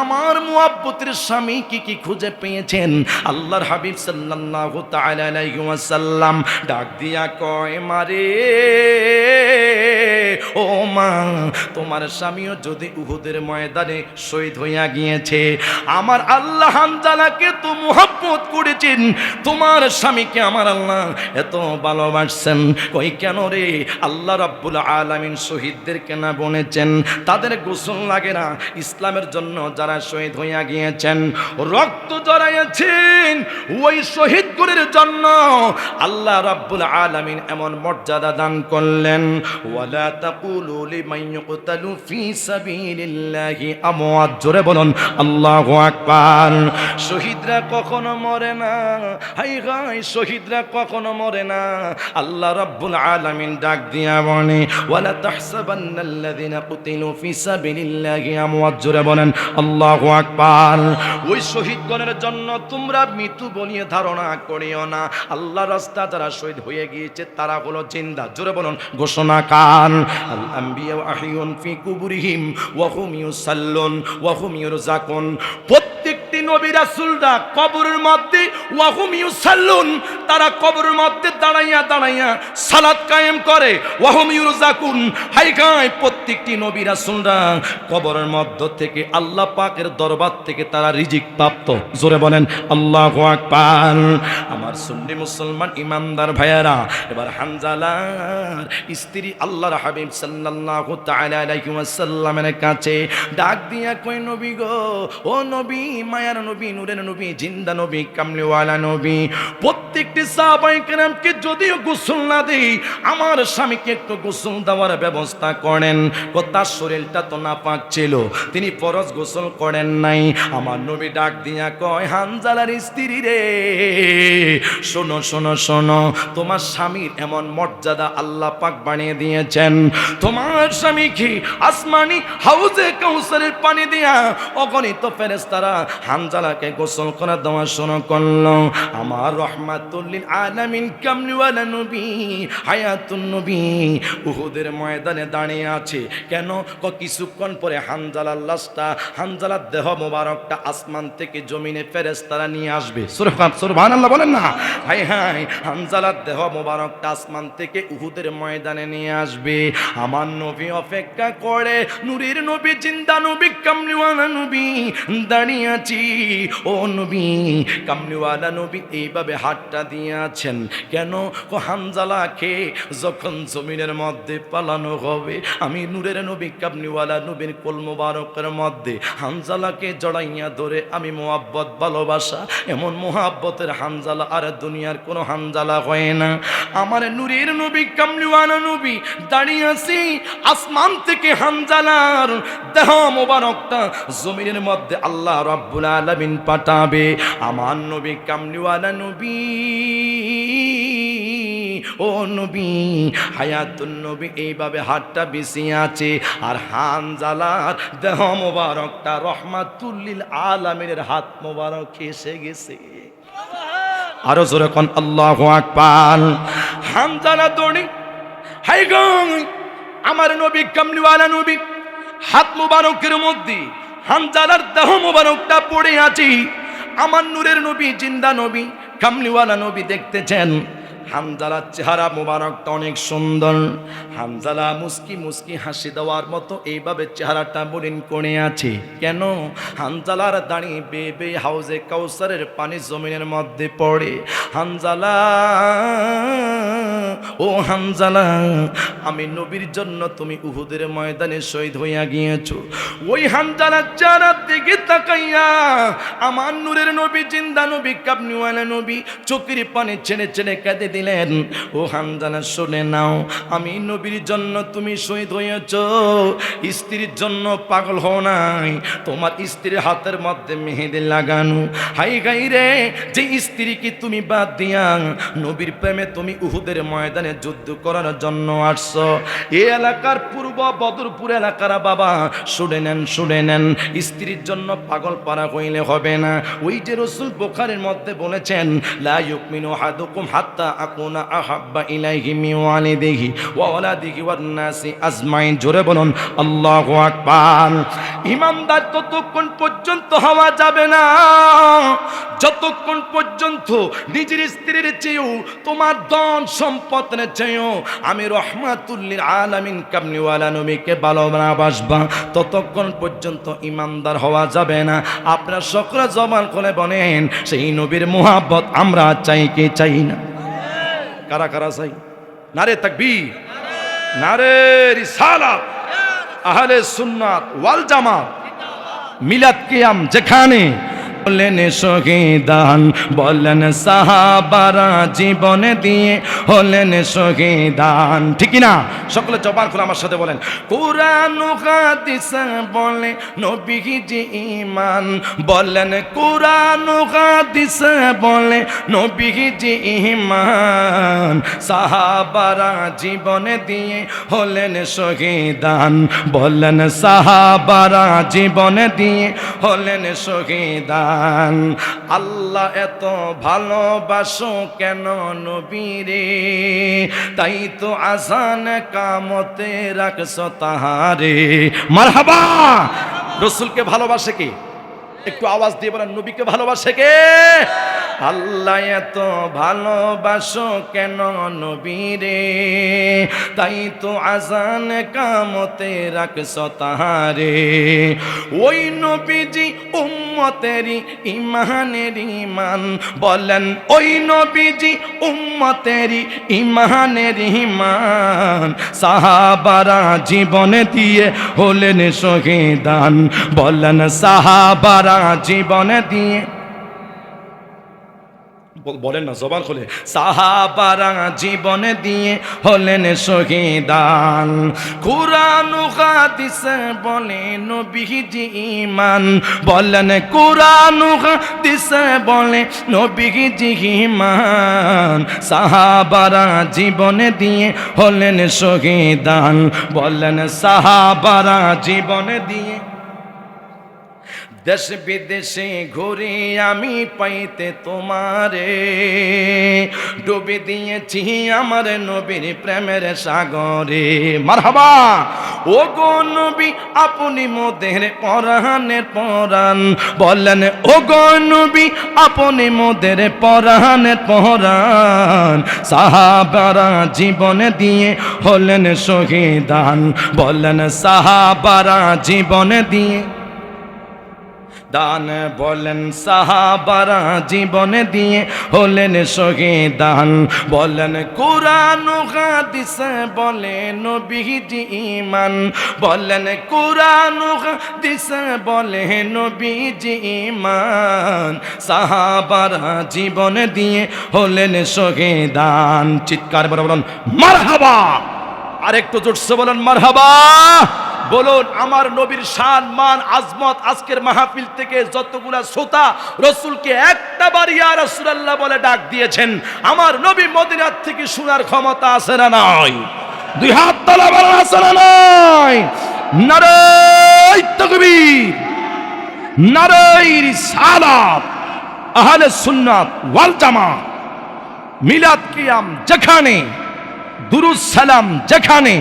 আমার মুহাব্বতের স্বামী কি খুঁজে পেয়েছেন? আল্লাহর হাবিব সাল্লাল্লাহু তাআলা আলাইহি ওয়াসাল্লাম ডাক দিয়া কয়, মারে ও মা, তোমার স্বামীও যদি উহুদের ময়দানে শহীদ হইয়া গিয়েছে, আমার আল্লাহ হানজালাকে তো মুহাব্বত করেছেন, তোমার স্বামীকে আমার আল্লাহ এত ভালোবাসছেন। কই কেন রে? আল্লাহ রাব্বুল আলামিন শহীদদেরকে না বলেছেন তাদের গোসল লাগে না? ইসলামের জন্য যারা শহীদ হইয়া গিয়েছেন, রক্ত জড়াইয়াছেন, ওই শহীদগুলোর জন্য আল্লাহ রাব্বুল আলামিন এমন মর্যাদা দান করলেন, ওয়ালা তাকুলু লিমান ইউকতালু ফি সাবিলিল্লাহি আমওয়াত। জোরে বলুন আল্লাহু আকবার। শহীদরা কখনো মরে না, হাই হাই, শহীদরা কখনো মরে না। আল্লাহ রাব্বুল আলামিন ডাক দিয়া বলে, ওয়ালা তাহসাবান্নাল্লাযিনা কুতিলু ফি সাবিলিল্লাহি আমওয়াত। জোরে বলেন আল্লাহু আকবার। ওই শহীদগণের জন্য তোমরা মৃত্যু বলিয়ে ধারণা করিও না। আল্লাহর রাস্তা যারা শহীদ হয়ে গিয়েছে তারা হলো জিন্দা। জোরে বলুন ঘোষণা কান, আল আম্বিয়া আহইউন ফি কুবুরিহিম ওয়া হুম ইউসাল্লুন ওয়া হুম ইউরযাকুন। প্রত্যেকটি নবী রাসূলরা কবরের মধ্যে ওয়া হুম ইউসাল্লুন, তারা কবরের মধ্যে দাঁড়াইয়া দাঁড়াইয়া সালাত কায়েম করে, ওয়া হুম ইউরযাকুন। হাই গায় প্রত্যেকটি নবী রাসূলরা কবরের মধ্য থেকে আল্লাহ পাকের দরবার থেকে তারা রিজিক প্রাপ্ত। জোরে বলেন আল্লাহু আকবার। আমার সুন্নি মুসলমান ইমানদার ভাইয়েরা, এবার হানজালার স্ত্রী আল্লাহর হাবিব সাল্লাল্লাহু তাআলা আলাইহি ওয়াসাল্লামের কাছে ডাক দিয়া কই, নবী গো, ও নবী, মায়ার নবী, নূরের নবী, জিন্দা নবী, কামলিওয়ালা নবী, প্রত্যেকটি নবীজি সাহাবায়ে কেরামকে যদিও গোসল না দেই, আমার স্বামীকে একটু গোসল দেওয়ার ব্যবস্থা করেন। তার শরীরটা তো নাপাক ছিল, তিনি ফরজ গোসল করেন নাই। আমার নবী ডাক দিয়া কয়, হানজালার স্ত্রী রে, শোনো শোনো শোনো, তোমার স্বামীর এমন মর্যাদা আল্লাহ পাক বানিয়ে দিয়েছেন, তোমার স্বামীকে আসমানি হাউজে কাউসারের পানি দিয়া অগণিত ফেরেশতারা হানজালাকে গোসল করে দেওয়া শুরু করলো। আমার রহমাতুল লিল আলামিন কামলিওয়ালা নবী, হায়াতুন নবী উহুদের ময়দানে দাঁড়িয়ে আছে। কেন? কিছুক্ষণ পরে হানজালার লাশটা, হানজালার দেহ মোবারকটা আসমান থেকে জমিনে ফেরেশতারা নিয়ে আসবে। সুবহানাল্লাহ বলেন না? হাই হাই, হানজালার দেহ মোবারকটা আসমান থেকে উহুদের ময়দানে নিয়ে আসবে। আমার নবী অপেক্ষা করে, নূরের নবী, জিন্দা নবী, কামলিওয়ালা নবী দাঁড়িয়ে আছি। ও নবী, কামলিওয়ালা নবী এইভাবে হাতটা দিয়ে আছেন। কেন? হানজালাকে যখন জমিনের মধ্যে পালানো হবে, আমি নূরের নবী কামলিওয়ালা নবীর কোল মোবারকের মধ্যে হানজালাকে জড়াইয়া ধরে আমি মোহাব্বত, ভালোবাসা, এমন মোহাব্বতের হানজালা আর দুনিয়ার কোনো হানজালা হয় না। আমার নূরের নবী কামলিওয়ালা নবী দাঁড়িয়ে আছি, আসমান থেকে হানজালার দেহ মোবারকটা জমিনের মধ্যে আল্লাহ রাব্বুল আলামিন পাঠাবে। আমার নবী কামলিওয়ালা নবী, ও নবী, হায়াতুন নবী এইভাবে হাতটা বিছিয়ে আছে, আর হানজালার দেহ মোবারকটা রহমাতুল লিল আলামিনের হাত মোবারক এসে গেছে। আরো জোরে কোন আল্লাহু আকবার। হানজালা দৌড়ি, হাই গো, আমার নবী কামলিওয়ালা নবী হাত মোবারকের মধ্যে হানজালার দেহ মোবারকটা পড়ে আছে। আমার নূরের নবী, জিন্দা নবী, কামলিওয়ালা নবী দেখতেছেন হানজালার চেহারা মোবারকটা অনেক সুন্দর। হানজালা মুস্কি মুস্কি হাসি দেওয়ার মতো এইভাবে চেহারাটা মলিন করে আছে। কেন? হানজালার দাঁড়িয়ে বেয়ে বেয়ে হাউজে কাউসারের পানি জমিনের মধ্যে পড়ে। হানজালা, ও হানজালা, আমি নবীর জন্য তুমি উহুদের ময়দানে শহীদ হইয়া গিয়েছো। ওই হানজালার চেহারার দিকে তাকাইয়া আমার নূরের নবী, জিন্দা নবী, কামলিওয়ালা নবী চোখের পানি ছেড়ে ছেড়ে কেঁদে দিলেন। ও হানজালা, শুনে নাও, আমি নবীর জন্য তুমি শহীদ হয়েছ, স্ত্রীর জন্য পাগল হও নাই। তোমার স্ত্রীর হাতের মধ্যে মেহেদি লাগানো। হাই গাই রে, যে স্ত্রীকে তুমি বাদ দিয়া নবীর প্রেমে তুমি উহুদের ময়দানে যুদ্ধ করার জন্য আসছো। এই এলাকার পূর্ব বদরপুর এলাকার বাবা, শুনে নেন, শুনে নেন, স্ত্রীর জন্য পাগল পারা হইলে হবে না। ওই যে রাসূল বুখারীর মধ্যে বলেছেন, লা ইউমিনু আহাদুকুম হাত্তা আকুনা আহাব্বা ইলাইহি মিন ওয়ালিদিহি ওয়া ওয়ালাদিহি ওয়ান নাসি আজমাইন। জোরে বলুন আল্লাহু আকবার। ইমানদার ততক্ষণ পর্যন্ত হওয়া যাবে না যতক্ষণ পর্যন্ত নিজের স্ত্রীর চেয়েও, তোমার ধন সম্পদের চেয়েও আমি রহমাতুল লিল আলামিন কামলিওয়ালা নবীকে ভালোবাসবা, ততক্ষণ পর্যন্ত ইমানদার হওয়া যাবে না। আপনারা সকলে জবান খুলে বলেন, সেই নবীর মুহাব্বত আমরা চাই কি চাই না? কারা কারা চাই? নারে তাকবীর, নারে রিসালাত, আহলে সুন্নাত ওয়াল জামাত, মিলাদ কিয়াম যেখানে বললেন শহীদান, বললেন সাহাবারা জীবন দিয়ে হলেন শহীদান। ঠিক না? সকলে জবান খুলে আমার সাথে বলেন, কুরআন ও হাদিস বলে নবীজি ঈমান, বললেন কুরআন ও হাদিস বলে নবীজি ঈমান, সাহাবারা জীবন দিয়ে হলেন শহীদান, বললেন সাহাবারা জীবন দিয়ে হলেন শহীদান। আল্লাহ এত ভালোবাসো কেন নবীরে, তাই তো আজান কামতে রাখছো তাহারে। মারহাবা। রাসূলকে ভালোবাসে কে? একটু আওয়াজ দিয়ে বলেন, নবীকে ভালোবাসে কে? আল্লাহ এত ভালোবাসো কেন নবীরে, তাই তো আজান কামতে রাখছো তাহারে। ওই নবীজি উম্মতেরই ইমানের ইমান, বলেন ওই নবীজি উম্মতেরই ইমানের ইমান, সাহাবারা জীবন দিয়ে হলেন শহীদান, বলেন সাহাবারা জীবন দিয়ে বলেন না, জবান খুলে। সাহাবারা জীবন দিয়ে হলেন শহীদান, কুরআন হাদিসে বলে নবীজি ঈমান, বলেন কুরআন হাদিসে বলে নবীজি ঈমান। সাহাবারা জীবন দিয়ে হলেন শহীদান, বলেন সাহাবারা জীবন দিয়ে। দেশ বিদেশে ঘুরে আমি পাইতে তোমারে, ডুবে দিয়েছি আমার নবীর প্রেমের সাগরে। মারহাবা। ও গো নবী আপনি মোদের পরাণের পরাণ, বলেন ও গো নবী আপনি মোদের পরাণের পরাণ। সাহাবারা জীবন দিয়ে হলেন শহীদান, বলেন সাহাবারা জীবন দিয়ে দান, বলেন সাহাবারা জীবন দিয়ে হলেন শহীদান, বলেন কুরআন হাদিসে বলে নবীজি ঈমান, বলেন কুরআন হাদিসে বলে নবীজি ঈমান। সাহাবারা জীবন দিয়ে হলেন শহীদান। চিৎকার করে বলুন মারহাবা। আরেকটু জোরসে বলেন মারহাবা। বলুন আমার নবীর শান মান আজমত আজকের মাহফিল থেকে যতগুলা শ্রোতা রসুলকে একটা বার ইয়া রাসূলুল্লাহ বলে ডাক দিয়েছেন, আমার নবী মদিনার থেকে শোনার ক্ষমতা আছে না নাই? দুই হাত তোলা বলেন আছে না নাই? নারে তাকবীর, নারে রিসালাত, আহলে সুন্নাত ওয়াল জামাত, মিলাদ কিয়াম যেখানে, দুরুদ সালাম যেখানে,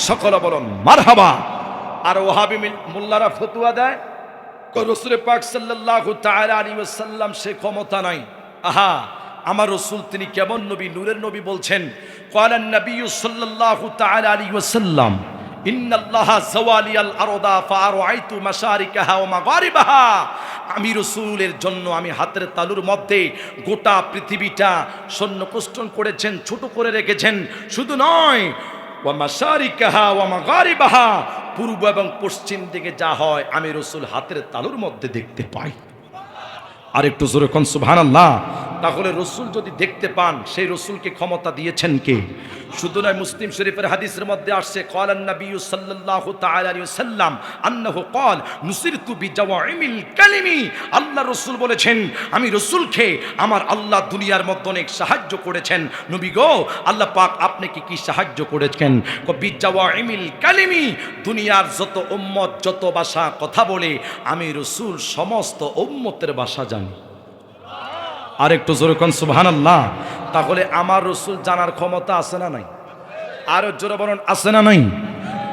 সকলে বলুন মারহাবা। আর ওহাবি মোল্লারা ফতোয়া দেয় রাসূল পাক সাল্লাল্লাহু তাআলা আলাইহি ওয়াসাল্লাম সে ক্ষমতা নাই। আহা, আমার রাসূল তিনি কেমন নবী, নূরের নবী বলছেন, ক্বালান নবী সাল্লাল্লাহু তাআলা আলাইহি ওয়াসাল্লাম ইন্নাল্লাহা যাওয়ালিয়াল আরদা ফাআরাইতু মাশারিকাহা ওয়া মাগারিবাহা। আমি রাসূলের জন্য আমি হাতের তালুর মধ্যে গোটা পৃথিবীটা সন্নিকোষ্টন করেছেন, ছোট করে রেখেছেন। শুধু নয়, ওয়া মাশারিকাহা ওয়া মাগারিবাহা, পূর্ব এবং পশ্চিম দিকে যা হয় আমি রাসূল হাতের তালুর মধ্যে দেখতে পাই। আর একটু জোরে কোন সুবহানাল্লাহ। তাহলে রাসূল যদি দেখতে পান, সেই রাসূলকে ক্ষমতা দিয়েছেন কে? শুধু নয়, মুসলিম শরীফের হাদিসের মধ্যে আসছে ক্বালান নবী সাল্লাল্লাহু তাআলা আলাইহি ওয়াসাল্লাম আন্নাহু ক্বাল নুসিরতু বিজাওয়াইমিল কালিমি। আল্লাহ রাসূল বলেছেন, আমি রাসূলকে আমার আল্লাহ দুনিয়ার মধ্যে অনেক সাহায্য করেছেন। নবী গো, আল্লাহ পাক আপনি কি সাহায্য করেছেন? বিজাওয়াইমিল কালিমি, দুনিয়ার যত উম্মত যত ভাষা কথা বলে আমি রাসূল সমস্ত উম্মতের ভাষা জানি। আর একটু জোরে কোন সুবহানাল্লাহ। তাহলে আমার রাসূল জানার ক্ষমতা আছে না নাই? আরো জোরে বলুন আছে না নাই?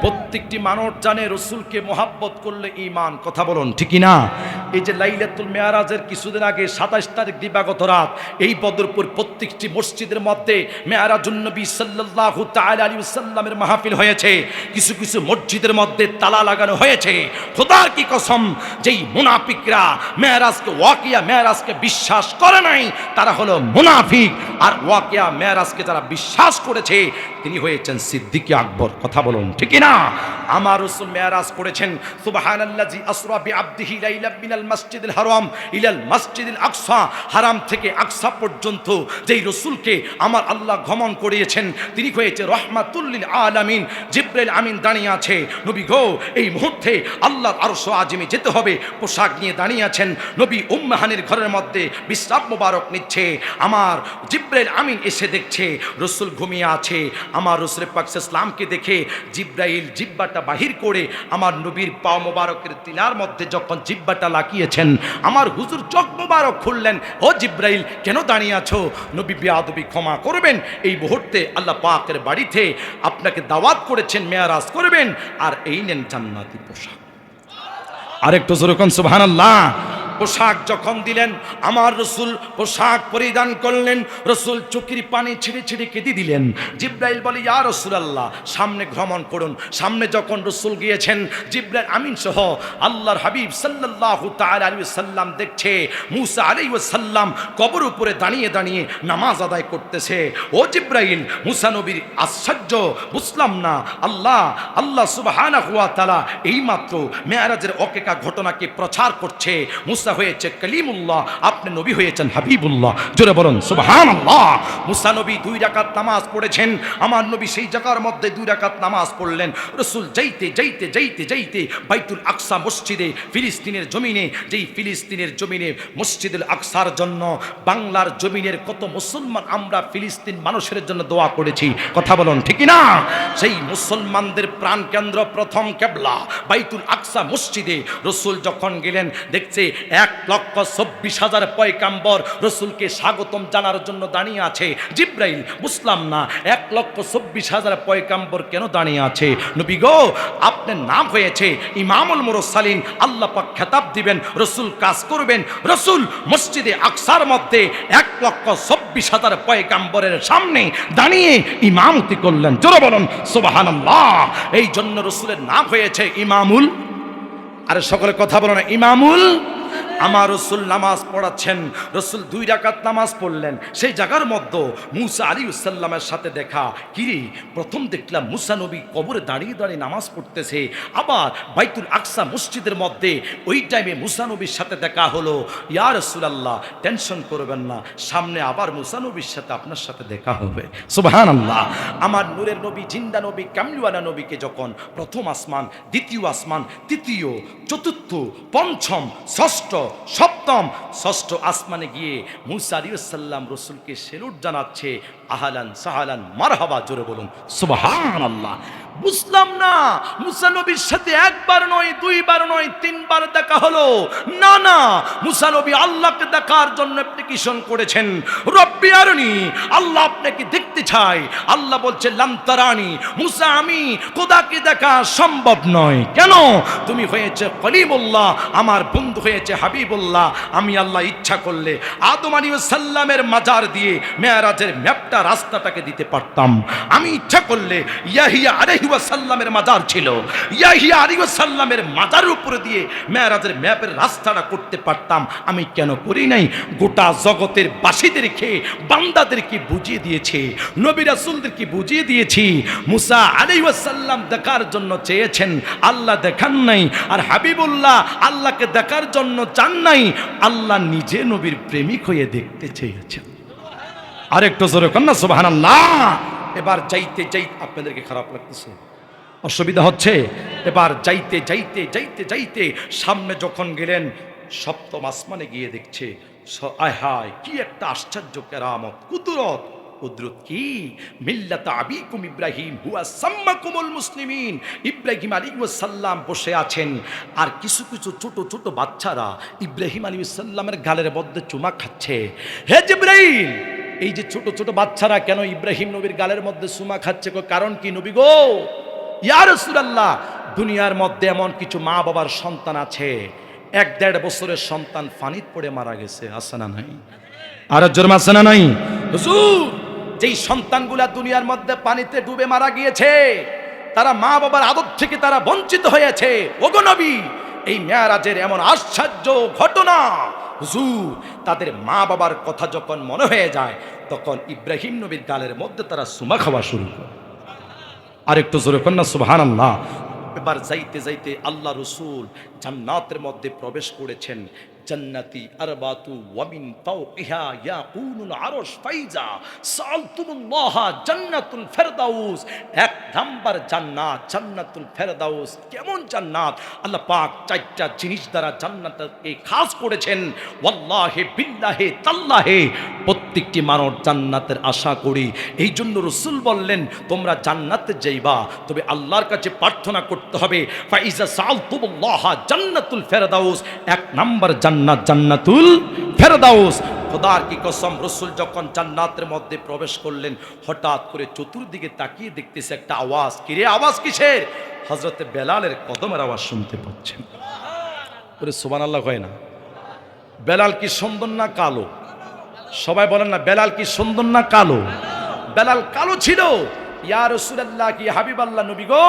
প্রত্যেকটি মানুষ জানে রাসূলকে মহব্বত করলে ঈমান। কথা বলুন ঠিক কি না? এই যে লাইলাতুল মেরাজের কিছুদিন আগে 27 তারিখ দিবাগত রাত এই বদরপুর প্রত্যেকটি মসজিদের মধ্যে মেরাজুন নবী সাল্লাল্লাহু তাআলা আলাইহি ওয়াসাল্লামের মাহফিল হয়েছে। কিছু কিছু মসজিদের মধ্যে তালা লাগানো হয়েছে। খোদার কি কসম, যেই মুনাফিকরা মেরাজকে ওয়াকিয়া মেরাজকে বিশ্বাস করে নাই তারা হলো মুনাফিক, আর ওয়াকিয়া মেরাজকে যারা বিশ্বাস করেছে তিনি হয়েছেন সিদ্দিকে আকবর। কথা বলুন ঠিক কি না? আমার রাসূল মেরাজ করেছেন। সুবহানাল্লাযী আসরা বিআবদিহি লাইলাম মিনাল মাসজিদিল হারাম ইলাল মাসজিদিল আকসা, হারাম থেকে আকসা পর্যন্ত যেই রাসূলকে আমার আল্লাহ গমন করিয়েছেন তিনি হয়েছে রাহমাতুল লিল আলামিন। জিবরাইল আমিন দাঁড়িয়ে আছে, নবী গো এই মুহূর্তে আল্লাহর আরশ আজিমে যেতে হবে, পোশাক নিয়ে দাঁড়িয়ে আছেন। নবী উম্মাহানির ঘরের মধ্যে বিশ্রাম মোবারক নিচ্ছে। আমার জিবরাইল আমিন এসে দেখছে রাসূল ঘুমিয়ে আছে। আমার রাসূল পাক সাল্লামকে দেখে জিবরাইল জিব্বাটা বাহির করে আমার নবীর পা মোবারকের তিনার মধ্যে যখন জিব্বাটা লাগিয়েছেন, আমার হুজুর চোখ মোবারক খুললেন। ও জিবরাইল, কেন দাঁড়িয়ে আছো? নবী বেয়াদবি ক্ষমা করবেন, এই মুহূর্তে আল্লাহ পাকের বাড়িতে আপনাকে দাওয়াত করেছেন, মেরাজ করবেন, আর এই নেন জান্নাতি পোশাক। আরেকটু জোরে কোন সুবহানাল্লাহ। পোশাক যখন দিলেন, আমার রাসূল পোশাক পরিধান করলেন। রাসূল চোখের পানি ছিঁড়ে ছিঁড়ে কেঁদে দিলেন। জিবরাইল বলে, ইয়া রাসূলুল্লাহ সামনে ভ্রমণ করুন। সামনে যখন রাসূল গিয়েছেন, জিবরাইল আমিন সহ আল্লাহর হাবিব সাল্লাল্লাহু তাআলা আলাইহি ওয়াসাল্লাম দেখছে মূসা আলাইহিস সালাম কবর উপরে দাঁড়িয়ে দাঁড়িয়ে নামাজ আদায় করতেছে। ও জিবরাইল, মূসা নবীর আশ্চর্য বুঝলাম না। আল্লাহ সুবহানাহু ওয়া তাআলা এইমাত্র মেরাজের অকেকা ঘটনাকে প্রচার করছে। মূসা মুসা হয়েছে কালিমুল্লাহ, আপনি নবী হয়েছেন হাবিবুল্লাহ। জোরে বলুন সুবহানাল্লাহ। মুসা নবী 2 রাকাত নামাজ পড়েছেন, আমার নবী সেই জায়গার মধ্যে 2 রাকাত নামাজ পড়লেন। রসুল যাইতে যাইতে যাইতে যাইতে বাইতুল আকসা মসজিদে, ফিলিস্তিনের জমিনে, যেই ফিলিস্তিনের জমিনে মসজিদুল আকসার জন্য বাংলার জমিনের কত মুসলমান আমরা ফিলিস্তিন মানুষের জন্য দোয়া করেছি, কথা বলুন ঠিক না? সেই মুসলমানদের প্রাণ কেন্দ্র, প্রথম কেবলা বাইতুল আকসা মসজিদে রসুল যখন গেলেন, দেখছে 1,24,000 পয়গাম্বর রসুলকে স্বাগতম জানার জন্য দাঁড়িয়ে আছে। জিব্রাইল বুঝলাম না 1,24,000 পয়গাম্বর কেন দাঁড়িয়ে আছে? নবী গো, আপনার নাম হয়েছে ইমামুল মুরসালিন, আল্লাহ পাক খেতাব দিবেন, রসুল কাজ করবেন। রসুল মসজিদে আকসার মধ্যে 1,24,000 পয়গাম্বরের সামনে দাঁড়িয়ে ইমামতি করলেন। জোরে বলুন সুবহানাল্লাহ। এই জন্য রসুলের নাম হয়েছে ইমামুল, আরে সকলে কথা বলো না, ইমামুল। আমার রসুল নামাজ পড়াচ্ছেন, রসুল 2 রাকাত নামাজ পড়লেন। সেই জায়গার মধ্যে মুসা আলাইহিসসালামের সাথে দেখা। কিরে, প্রথম দেখলাম মুসা নবী কবরে দাঁড়িয়ে দাঁড়িয়ে নামাজ পড়তেছে, আবার বাইতুল আকসা মসজিদের মধ্যে ওই টাইমে মুসা নবীর সাথে দেখা হলো। ইয়া রাসূলুল্লাহ, টেনশন করবেন না, সামনে আবার মুসা নবীর সাথে আপনার সাথে দেখা হবে। সুবহানাল্লাহ। আমার নূরের নবী, জিন্দা নবী, কামলিওয়ালা নবীকে যখন প্রথম আসমান, দ্বিতীয় আসমান, তৃতীয়, চতুর্থ, পঞ্চম, ষষ্ঠ, সপ্তম, ষষ্ঠ আসমানে গিয়ে মুসা আলাইহিস সালাম রসুলকে সেলুট জানাচ্ছে, আহলান সাহালান মারহাবা। জোরে বলুন সুবহানাল্লাহ। বুঝলাম না, মুসা নবীর সাথে একবার নয়, 2 বার নয়, 3 বার দেখা হলো। না না, মুসা নবী আল্লাহকে দেখার জন্য অ্যাপ্লিকেশন করেছেন, রব্বি আরনি, আল্লাহ আপনাকে দেখতে চাই। আল্লাহ বলছে লাম তারানি, মুসা আমি খোদাকে দেখা সম্ভব নয়। কেন? তুমি হয়েছে কলিমুল্লাহ, আমার বন্ধু হয়েছে হাবিবুল্লাহ। আমি আল্লাহ ইচ্ছা করলে আদম আলাইহিস সালামের মাজার দিয়ে মেরাজের ম্যাপটা, রাস্তাটাকে দিতে পারতাম। আমি ইচ্ছা করলে ইয়াহিয়া আলাইহিস সালামের মাজার ছিল, ইয়াহিয়া আলাইহিস সালামের মাজারের উপরে দিয়ে মেরাজের ম্যাপের রাস্তাটা করতে পারতাম। আমি কেন করি নাই? গোটা জগতের বাসীদেরকে, বান্দাদেরকে বুঝিয়ে দিয়েছি, নবী রাসূলদেরকে বুঝিয়ে দিয়েছি। মুসা আলাইহিস সালাম দেখার জন্য চেয়েছেন, আল্লাহ দেখান নাই। আর হাবিবুল্লাহ আল্লাহকে দেখার জন্য চান নাই, আল্লাহ নিজে নবীর প্রেমিক হয়ে দেখতে চেয়েছেন। আরেকটু জোরে কর না সুবহানাল্লাহ। এবার যাইতে যাইতে, আপনাদেরকে খারাপ লাগতেছে, অসুবিধা হচ্ছে? এবার যাইতে যাইতে যাইতে যাইতে সামনে যখন গেলেন, সপ্তম আসমানে গিয়ে দেখছে, আয় হায় কি একটা আশ্চর্য কেরামত, কুদরত। কুদরত কি? মিল্লাত আবিকুম ইব্রাহিম হুয়া সাম্মাকুমুল মুসলিমিন। ইব্রাহিম আলাইহিস সালাম বসে আছেন, আর কিছু কিছু ছোট ছোট বাচ্চারা ইব্রাহিম আলাইহিস সালামের গালের মধ্যে চুমা খাচ্ছে। হে জিবরাইল, এই যে ছোট ছোট বাচ্চারা কেন ইব্রাহিম নবীর গালের মধ্যে চুমা খাচ্ছে, কারণ কি নবী গো? ইয়া রাসূলুল্লাহ, দুনিয়ার মধ্যে এমন কিছু মা বাবার সন্তান আছে, 1-1.5 বছরের সন্তান পানিতে পড়ে মারা গেছে, আছে না নাই? আর জোরে আছে না নাই? হুজুর, যেই সন্তানগুলা দুনিয়ার মধ্যে পানিতে ডুবে মারা গিয়েছে, তারা মা বাবার আদর থেকে তারা বঞ্চিত হয়েছে। ওগো নবী, এই মেরাজের এমন আশ্চর্য ঘটনা, হুজুর তাদের মা বাবার কথা যখন মনে হয়ে যায়, তখন ইব্রাহিম নবীর গালের মধ্যে তারা চুমা খাওয়া শুরু করে। আরেকটু জোরে কন্যা সুবহানাল্লাহ। এবার যাইতে যাইতে আল্লাহ রসুল জান্নাতের মধ্যে প্রবেশ করেছেন। জান্নাতি আরবাতু ওয়া মিন ফাওকিহা ইয়াকুনুল আরশ ফাইজা সালতুমুল্লাহ জান্নাতুল ফেরদাউস। 1 নাম্বার জান্নাত জান্নাতুল ফেরদাউস। কেমন জান্নাত? আল্লাহ পাক 4টা জিনিস দ্বারা জান্নাতকে খাস করেছেন। ওয়াল্লাহি বিল্লাহি তাল্লাহি, প্রত্যেকটি মানব জান্নাতের আশা করি। এই জন্য রাসূল বললেন, তোমরা জান্নাতে যাইবা, তবে আল্লাহর কাছে প্রার্থনা করতে হবে। ফাইজা সালতুমুল্লাহ জান্নাতুল ফেরদাউস, 1 নাম্বার জান্নাত জান্নাতুল ফেরদাউস। খোদার কি কসম, রাসূল যখন জান্নাতের মধ্যে প্রবেশ করলেন, হঠাৎ করে চতুর্দিকে তাকিয়ে দেখতেছে একটা আওয়াজ। কিরে, আওয়াজ কিসের? হযরতে বেলালের কদমের আওয়াজ শুনতে পাচ্ছেন। ওরে সুবহানাল্লাহ কয় না? বেলাল কি সুন্দর না কালো? সবাই বলেন না, বেলাল কি সুন্দর না কালো? বেলাল কালো ছিল। ইয়া রাসূলুল্লাহ, কি হাবিবাল্লাহ নবী গো,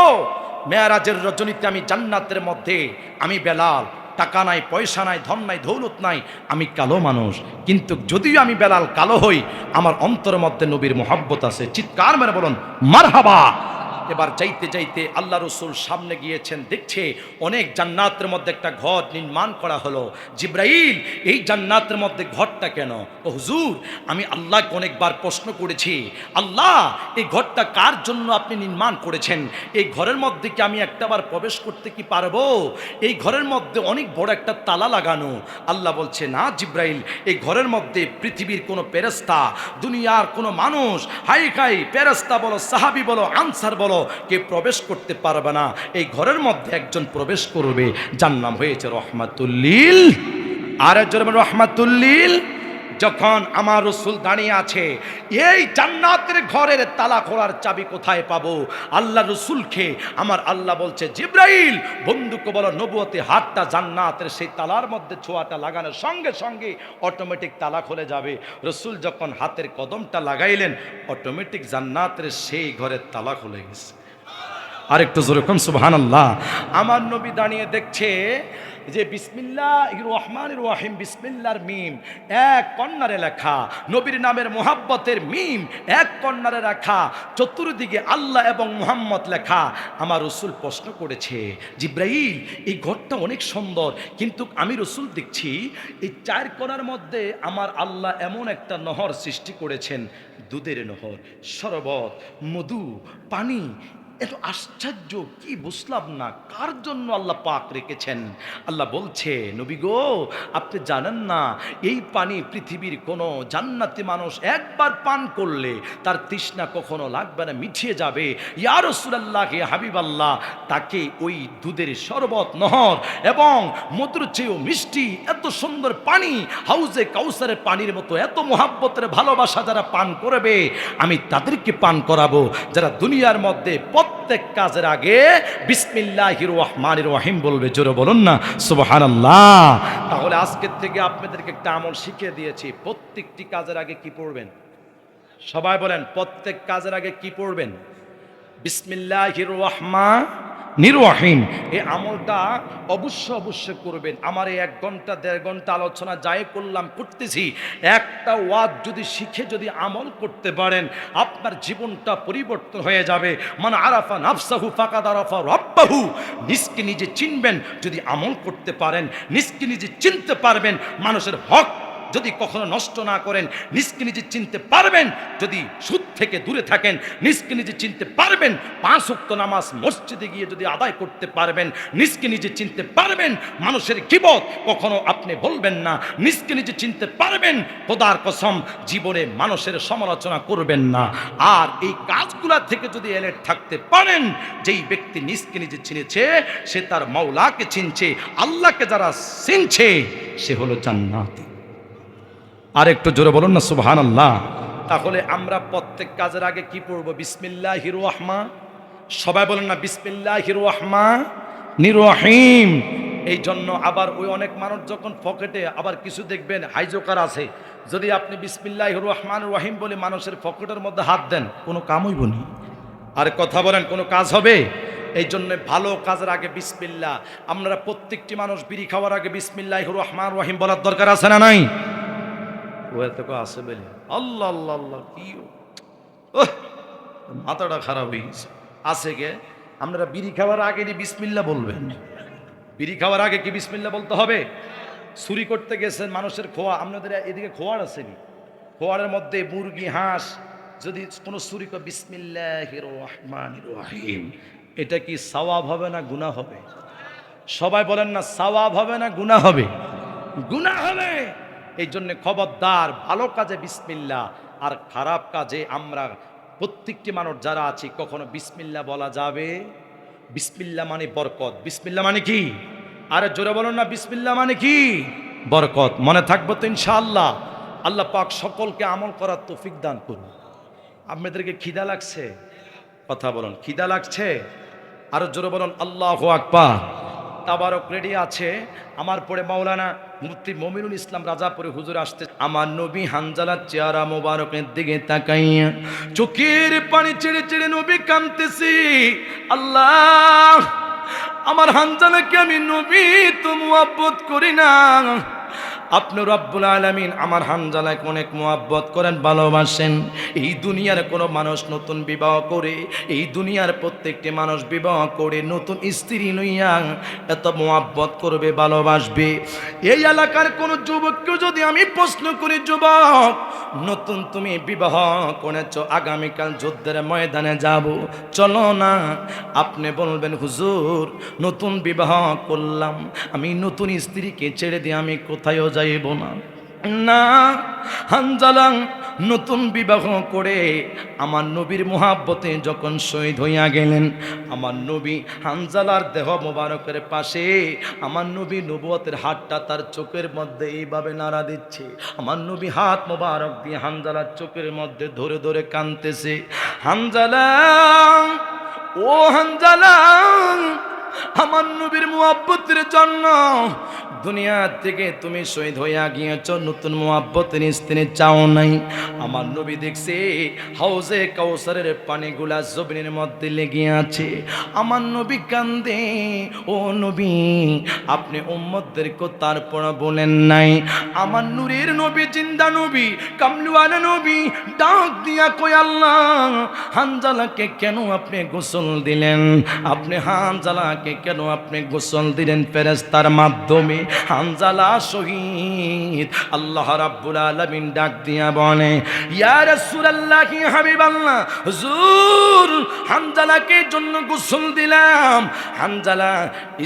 মেরাজের রজনীতে আমি জান্নাতের মধ্যে, আমি বেলাল, টাকা নাই, পয়সা নাই, ধন নাই, দৌলত নাই, আমি কালো মানুষ, কিন্তু যদিও আমি বেলাল কালো হই, আমার অন্তরের মধ্যে নবীর মোহাব্বত আছে। চিৎকার মেরে বলুন মারহাবা। এবার যাইতে যাইতে আল্লাহ রসুল সামনে গিয়েছেন, দেখছে অনেক জান্নাতের মধ্যে একটা ঘর নির্মাণ করা হলো। জিব্রাইল, এই জান্নাতের মধ্যে ঘরটা কেন? ও হুজুর, আমি আল্লাহকে অনেকবার প্রশ্ন করেছি, আল্লাহ এই ঘরটা কার জন্য আপনি নির্মাণ করেছেন? এই ঘরের মধ্যে কি আমি একটাবার প্রবেশ করতে কি পারবো? এই ঘরের মধ্যে অনেক বড় একটা তালা লাগানো। আল্লাহ বলছে, না জিব্রাইল, এই ঘরের মধ্যে পৃথিবীর কোনো ফেরেশতা, দুনিয়ার কোনো মানুষ, হাই খাই ফেরেশতা বলো, সাহাবী বলো, আনসার বলো, কে প্রবেশ করতে পারবে না। এই ঘরের মধ্যে একজন প্রবেশ করবে, যার নাম হয়েছে রহমাতুল্লিল। আর একজন রহমাতুল্লিল। যখন আমার রসুল দাঁড়িয়ে আছে, এই জান্নাতের ঘরের তালা খোলার চাবি কোথায় পাবো? আল্লাহ রসুলকে আমার আল্লাহ বলছে, জিব্রাইল বন্ধুকে বলো, নবুয়তি হাতটা জান্নাতের সেই তালার মধ্যে ছোঁয়াটা লাগানোর সঙ্গে সঙ্গে অটোমেটিক তালা খুলে যাবে। রসুল যখন হাতের কদমটা লাগাইলেন, অটোমেটিক জান্নাতের সেই ঘরের তালা খুলে গেছে। আরেকটু যেরকম সুবহানাল্লাহ। আমার নবী দাঁড়িয়ে দেখছে যে বিসমিল্লাহির রহমানির রহিম, বিসমিল্লাহর মিম এক কর্নারে লেখা, নবীর নামের মোহাব্বতের মিম এক কর্নারে রাখা, চতুর্দিকে আল্লাহ এবং মুহাম্মদ লেখা। আমার রসুল প্রশ্ন করেছে, জিব্রাইল এই ঘরটা অনেক সুন্দর, কিন্তু আমি রসুল দেখছি এই চার কোণার মধ্যে আমার আল্লাহ এমন একটা নহর সৃষ্টি করেছেন, দুধের নহর, শরবত, মধু, পানি। এত আশ্চর্য, কি বুঝলাম না কার জন্য আল্লাহ পাক রেখেছেন। আল্লাহ বলছে, নবী গো, আপনি জানেন না এই পানি পৃথিবীর কোনো জান্নাতি মানুষ একবার পান করলে তার তৃষ্ণা কখনো লাগবে না, মিঠিয়ে যাবে। ইয়া রাসূলুল্লাহ, হে হাবিবাল্লাহ, তাকে ওই দুধের শরবত, নহর এবং মধুর চেয়েও মিষ্টি এত সুন্দর পানি, হাউজে কাউসারের পানির মতো এত মোহাব্বতের ভালোবাসা যারা পান করবে, আমি তাদেরকে পান করাবো যারা দুনিয়ার মধ্যে প্রত্যেক কাজের আগে বিসমিল্লাহির রহমানির রহিম বলবে। জোরে বলুন না সুবহানাল্লাহ। তাহলে আজকের থেকে আপনাদেরকে একটা আমল শিখিয়ে দিয়েছি, প্রত্যেকটি কাজের আগে কি পড়বেন? সবাই বলেন, প্রত্যেক কাজের আগে কি পড়বেন? বিসমিল্লাহির রহমানির রহিম। এই আমলটা অবশ্যই করবেন। আমার এই 1 ঘন্টা 1.5 ঘন্টা আলোচনা যাই করলাম, করতেছি, একটা ওয়াজ যদি শিখে যদি আমল করতে পারেন, আপনার জীবনটা পরিবর্তন হয়ে যাবে। মান আরাফা নাফসাহু ফাকাদ আরাফা রাব্বাহু। নিজকে নিজে চিনবেন যদি আমল করতে পারেন, নিজকে নিজে চিনতে পারবেন, মানুষের হক যদি কখনো নষ্ট না করেন, নিজকে নিজে চিনতে পারবেন, যদি সুদ থেকে দূরে থাকেন, নিজকে নিজে চিনতে পারবেন, 5 ওয়াক্ত নামাজ মসজিদে গিয়ে যদি আদায় করতে পারবেন, নিজকে নিজে চিনতে পারবেন, মানুষের গীবত কখনো আপনি বলবেন না, নিজকে নিজে চিনতে পারবেন, খোদার কসম জীবনে মানুষের সমালোচনা করবেন না। আর এই কাজগুলা থেকে যদি অ্যালার্ট থাকতে পারেন, যেই ব্যক্তি নিজকে নিজে চিনেছে সে তার মাওলাকে চিনছে, আল্লাহকে যারা চিনছে সে হলো জান্নাতি। আর একটু জোরে বলুন না সুবহানাল্লাহ। তাহলে আমরা প্রত্যেক কাজের আগে কি পড়ব? বিসমিল্লাহির রহমান। সবাই বলেন না বিসমিল্লাহির রহমানির রহিম। এই জন্য আবার ওই অনেক মানুষ যখন পকেটে আবার কিছু দেখবেন হাইজোকার আছে, যদি আপনি বিসমিল্লাহির রহমানির রহিম বলে মানুষের পকেটের মধ্যে হাত দেন, কোনো কাম হইব না। আর কথা বলেন, কোনো কাজ হবে? এই জন্য ভালো কাজের আগে বিসমিল্লাহ। আমরা প্রত্যেকটি মানুষ বিড়ি খাওয়ার আগে বিসমিল্লাহির রহমানির রহিম বলার দরকার আছে না নাই? আছে বলে আল্লাহ আল্লাহ আল্লাহ, কি মাথাটা খারাপ হয়ে গেছে। আছে কে? আপনারা বিড়ি খাওয়ার আগে বিসমিল্লাহ বলবেন। বিড়ি খাওয়ার আগে কি বিসমিল্লাহ বলতে হবে? চুরি করতে গেছেন মানুষের খোয়া, আপনাদের এদিকে খোয়ার আসেনি, খোয়ারের মধ্যে মুরগি, হাঁস, যদি কোনো চুরি করে বিসমিল্লাহির রহমানির রহিম, এটা কি সওয়াব হবে না গুনাহ হবে? সবাই বলেন না, সওয়াব হবে না গুনাহ হবে? গুনাহ হবে। এই জন্য খবরদার, ভালো কাজে বিসমিল্লাহ, আর খারাপ কাজে আমরা প্রত্যেকটি মানুষ যারা আছি কখনো বিসমিল্লাহ বলা যাবে? বিসমিল্লাহ মানে বরকত। বিসমিল্লাহ মানে কি? আরে জোরে বলুন না, বিসমিল্লাহ মানে কি? বরকত। মনে থাকবো তো ইনশাআল্লাহ। আল্লাহ পাক সকলকে আমল করার তৌফিক দান করুন। আপনাদেরকে খিদা লাগছে? কথা বলুন, খিদা লাগছে? আরো জোরে বলুন আল্লাহু আকবার। তাবারক রেডি আছে। আমার পরে মাওলানা মুফতি মমিনুল ইসলাম রাজাপুরে হুজুর আসতে, আমার নবী হানজালার চেহারা মোবারকের দিকে তাকাইয়া চোখের পানি ছেড়ে ছেড়ে নবী কাঁদতেছি, আল্লাহ আমার হানজালাকে আমি নবী তো মুহাব্বত করি না, আপনি রব্বুল আলামিন আমার হানজালাকে অনেক মোহাব্বত করেন, ভালোবাসেন। এই দুনিয়ার কোনো মানুষ নতুন বিবাহ করে, এই দুনিয়ার প্রত্যেকটি মানুষ বিবাহ করে নতুন স্ত্রী লইয়া এত মোহাব্বত করবে, ভালোবাসবে। এই এলাকার কোনো যুবককে যদি আমি প্রশ্ন করি, যুবক নতুন তুমি বিবাহ করেছ, আগামীকাল যুদ্ধের ময়দানে যাব, চলো না, আপনি বলবেন হুজুর নতুন বিবাহ করলাম, আমি নতুন স্ত্রীকে ছেড়ে দিয়ে আমি কোথায়ও যাইব না। না, হানজালা নতুন বিবাহ করে আমার নবীর মোহাব্বতে যখন শহীদ হইয়া গেলেন, আমার নবী হানজালার দেহ মোবারকের পাশে আমার নবী নবুয়তের হাতটা তার চোখের মধ্যে এইভাবে নাড়া দিচ্ছে। আমার নবী হাত মোবারক দিয়ে হানজালার চোখের মধ্যে ধরে ধরে কাঁদতেছে। হানজালা, ও হানজালা, আমার নবীর মুহাব্বতের জন্য দুনিয়া থেকে তুমি শহীদ হইয়া গিয়েছ, নতুন মুহাব্বতের স্ত্রী চাও নাই। আমার নবী দেখছে হাউজে কাউসারের পানিগুলা জমিনের মধ্যে লেগে আছে, আমার নবী কান্দে। ও নবী, আপনি উম্মতদেরকে তারপর বলেন নাই আমার নূরের নবী, জিন্দা নবী, কামলিওয়ালা নবী ডাক দিয়া কই আল্লাহ হানজালাকে কেন আপনি গোসল দিলেন? আপনি হানজালাকে কেন আপনি গোসল দিলেন ফেরেশতার মাধ্যমে? হানজালা শহীদ। আল্লাহ রাব্বুল আলামিন ডাক দিয়া বলে, ইয়া রাসূলুল্লাহ, হাবিবাল্লাহ, হুজুর হানজালাকে জন্য গোসল দিলাম। হানজালা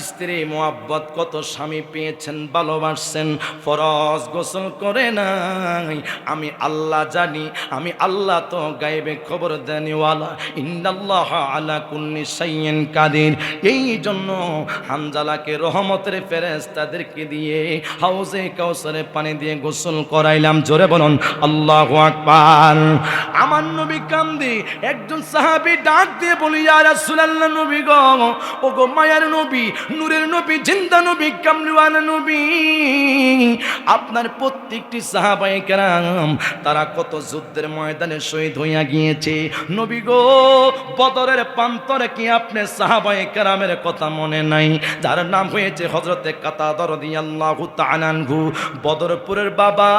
স্ত্রী মোহাব্বত কত স্বামী পেয়েছেন, ভালোবাসছেন, ফরজ গোসল করে নাই। আমি আল্লাহ জানি, আমি আল্লাহ তো গায়েবে খবর দেনিওয়ালা, ইন্নাল্লাহ আলা কুল্লি শাইইন কাদির। এই জন্য হানজালাকে রহমতের ফেরেশতাদেরকে দিয়ে হাউজে কাউসারে পানি দিয়ে গোসল করাইলাম। জোরে বলুন আল্লাহু আকবার। আমার নবী কান্দে, একজন সাহাবী ডাক দিয়ে বলি, ইয়া রাসূলুল্লাহ, নবী গো, ও গো মায়ার নবী, নূরের নবী, জিন্দা নবী, কামলিওয়ালা নবী, আপনার প্রত্যেকটি সাহাবায়ে কেরাম তারা কত যুদ্ধের ময়দানে শহীদ হইয়া গিয়েছে। নবী গো, বদরের প্রান্তরে কি আপনি সাহাবায়ে কেরামের কথা মনে নাই? যার নাম হয়েছে হযরতে কাতাদা রাদিয়াল্লাহু তাআলা আনহু, বদরপুরের বাবা।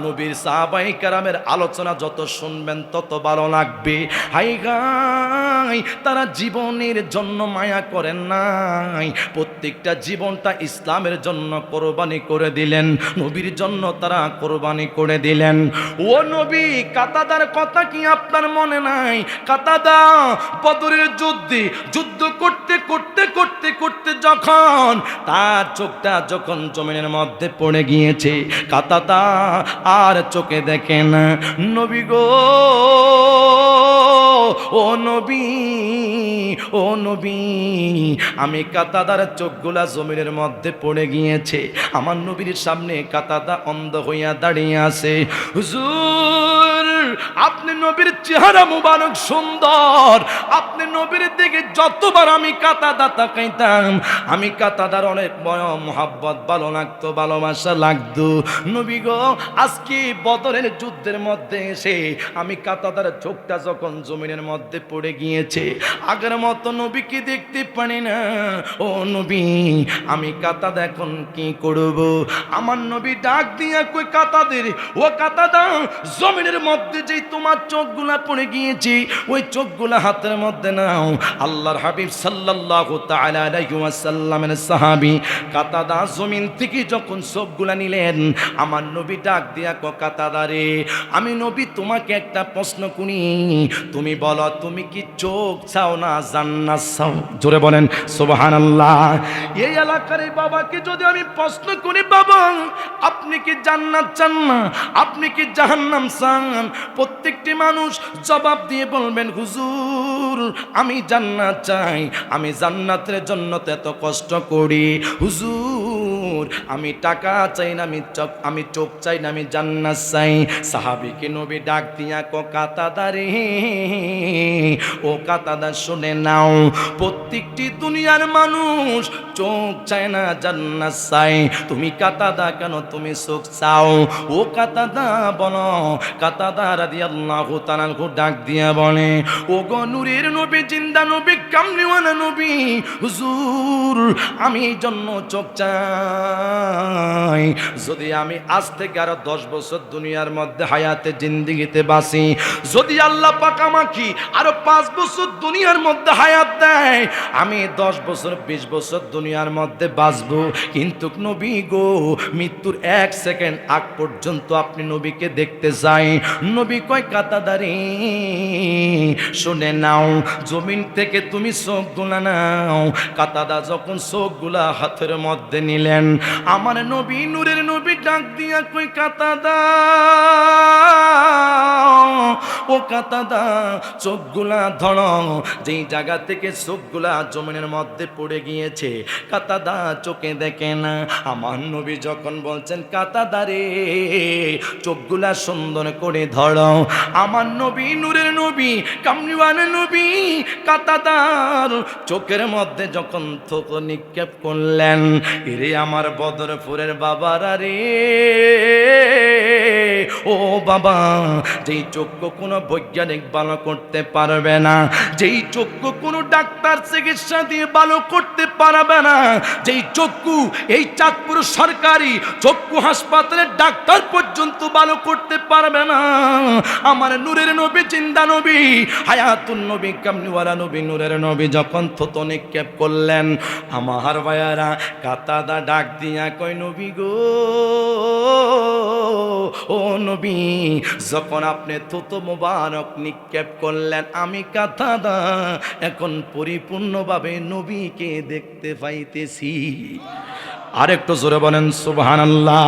নবীর সাহাবায়ে কেরামের আলোচনা যত শুনবেন তত ভালো লাগবে। হাই গাই, তারা জীবনের জন্য মায়া করেন নাই, প্রত্যেকটা জীবনটা ইসলামের জন্য কোরবানি করে দিলেন, নবীর জন্য তারা কোরবানি করে দিলেন। ও নবী, কাতাদার কথা কি আপনার মনে নাই? কাতাদা বদরের যুদ্ধে যুদ্ধ করতে করতে করতে করতে যখন তার চোখটা যখন জমিনের মধ্যে পড়ে গিয়েছে, কাতাদা আর চোখে দেখে না। নবী গো, ও নবী, ও নবী, আমি কাতাদার চোখগুলা জমিনের মধ্যে পড়ে গিয়েছে। আমার নবীর সামনে কাতাদা অন্ধ হইয়া দাঁড়িয়ে আছে। হুজুর, আপনি নবীর চেহারা মুবারক সুন্দর, আপনি নবীর দিকে যতবার আমি কাতাদা তাকাইতাম, আমি কাতাদার অনেক বড় মোহাব্বত ভালো লাগতো, ভালোবাসা লাগতো। নবী গো, আজকে বদরের যুদ্ধের মধ্যে এসে আমি কাতাদার চোখটা যখন জমিনের মধ্যে পড়ে গিয়েছে, আগের মতো নবীকে দেখতে পারি না। ও নবী, আমি কাতাদা এখন কি করব? আমার নবী ডাক দিয়া কই কাতাদের, ও কাতাদা, জমিনের মধ্যে যেই তোমার চোখগুলা পড়ে গিয়েছে, ওই চোখগুলা হাতের মধ্যে নাও। আল্লাহর হাবিব সাল্লাল্লাহু তাআলা আলাইহি ওয়াসাল্লামের সাহাবী কাতাদা জমিন থেকে যখন চোখগুলা নিলেন, আমার নবী ডাক দিয়া কই কাতাদা রে, আমি নবী তোমাকে একটা প্রশ্ন করি, তুমি বলো তুমি কি চোখ চাও না জান্নাত চাও? জোরে বলেন সুবহানাল্লাহ। এই এলাকার এই বাবাকে যদি আমি প্রশ্ন করি, বাবা আপনি কি জান্নাত চান না, আপনি কি জাহান্নাম চান? প্রত্যেকটি মানুষ জবাব দিয়ে বলবেন, হুজুর আমি জান্নাত চাই, আমি জান্নাতের জন্য তো এত কষ্ট করি। হুজুর আমি টাকা চাই না, আমি চোখ চাই না, আমি জান্নাত চাই। সাহাবীকে নবী ডাক দিয়া কো কাতাদা রে, ও কাতাদা শুনে নাও, প্রত্যেকটি দুনিয়ার মানুষ চোখ চায় না, জান্নাত চাই। তুমি কাতাদা কেন তুমি চোখ চাও? ও কাতাদা বলো। কাতাদা রাদিয়াল্লাহু তাআলা ডাক দিয়া বলে, ও গো নূরের নবী, জিন্দা নবী, কামলিওয়ালা নবী, হুজুর আমি এই জন্য চোখ চাই নাই, যদি আমি আজ থেকে আরো 10 বছর দুনিয়ার মধ্যে হায়াতে জিন্দেগিতে বাঁচি, যদি আল্লাহ পাক আমাকে আরো 5 বছর দুনিয়ার মধ্যে হায়াত দেয়, আমি 10 বছর 20 বছর দুনিয়ার মধ্যে বাঁচবো। কিন্তু নবী গো, মৃত্যুর 1 সেকেন্ড আগ পর্যন্ত আপনি নবীকে দেখতে চাই। নবী কয় কাতাদারি শুনে নাও, জমিন থেকে তুমি চোখগুলা নাও। কাতাদা যখন চোখগুলা হাতের মধ্যে নিলেন, আমার নবী নূরের নবী ডাক দিয়া কই কাতাদা, ও কাতাদা চোখগুলা ধরো। যেই জায়গা থেকে চোখগুলা জমিনের মধ্যে পড়ে গিয়েছে, কাতাদা চোখে দেখে না। আমার নবী যখন বলছেন কাতাদা রে চোখগুলা সুন্দর করে ধরো, আমার নবী নূরের নবী কামলিওয়ালা নবী কাতাদার চোখের মধ্যে যখন থোক নিক্ষেপ করলেন, এরে আমার বদরপুরের বাবারা রে, ও বাবা, যেই চক্ষু কোনো বৈজ্ঞানিক ভালো করতে পারবে না, যেই চক্ষু কোনো ডাক্তার চিকিৎসা দিয়ে ভালো করতে পারবে না, যেই চক্ষু এই চাঁদপুর সরকারি চক্ষু হাসপাতালের ডাক্তার পর্যন্ত ভালো করতে পারবে না, আমার নূরের নবী জিন্দা নবী হায়াতুন নবী কামলিওয়ালা নবী নূরের নবী যখন থুত নিক্ষেপ করলেন, আমার ভাইয়ারা কাতাদা ডাক দিয়া কয় নবী গো, ও নবী, যখন আপনি থুত মোবারক নিক্ষেপ করলেন, আমি কাতাদা এখন পরিপূর্ণভাবে নবীকে দেখতে পাইতেছি। আরেকটু জোরে বলেন সুবহানাল্লাহ।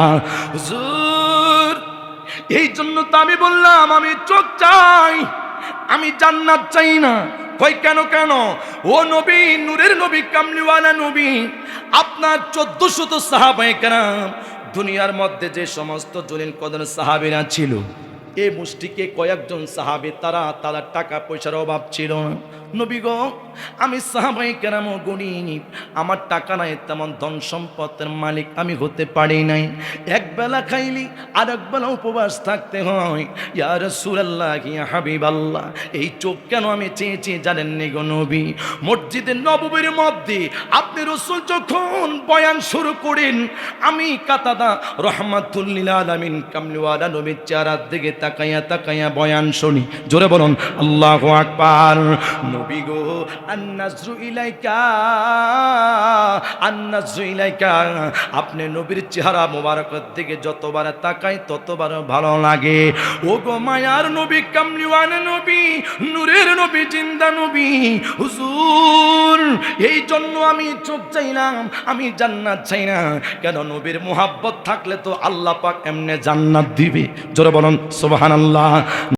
হুজুর, এই জন্য তো আমি বললাম আমি চোখ চাই, আমি জান্নাত চাই না। কই কেন কেন? ও নবী নূরের নবী কামলিওয়ালা নবী, আপনার 1400 সাহাবায়ে কেরাম, দুনিয়ার মধ্যে যে সমস্ত জলিল কদর সাহাবীরা ছিল, এই মুষ্টিকে কয়েকজন সাহাবী, তারা টাকা পয়সার অভাব ছিল না। নবী গো, আমি সাহাবায়ে কেরাম গণিব, আমার টাকা নাই, তেমন ধন সম্পদের মালিক আমি হতে পারি নাই। এক বেলা খাইলি আর এক বেলা উপবাস থাকতে হয়। ইয়া রাসূলুল্লাহ, ইয়া হাবিবাল্লাহ, এই চোখ কেন আমি চেয়েছি জানেননি গো নবী? মসজিদে নববীর মধ্যে আপনি রাসূল যখন বয়ান শুরু করেন, আমি কাতাদা রাহমাতুল লিল আলামিন কামলিওয়ালা নবীর চেহারার দিকে তাকাইয়া তাকাইয়া বয়ান শুনি। জোরে বলুন আল্লাহু আকবার। নবী গো, আন-নাজরু ইলাইকা, আন-নাজরু ইলাইকা, আপনি নবীর চেহারা মোবারকের দিকে যতবার তাকাই ততবার ভালো লাগে। ও গো মায়ার নবী কামলিওয়ালা নবী নূরের নবী জিন্দা নবী হুজুর, এই জন্য আমি চোখ চাইলাম, আমি জান্নাত চাই না। কেন? নবীর মোহাব্বত থাকলে তো আল্লাহ পাক এমনে জান্নাত দিবে। জোরে বলুন সুবহানাল্লাহ।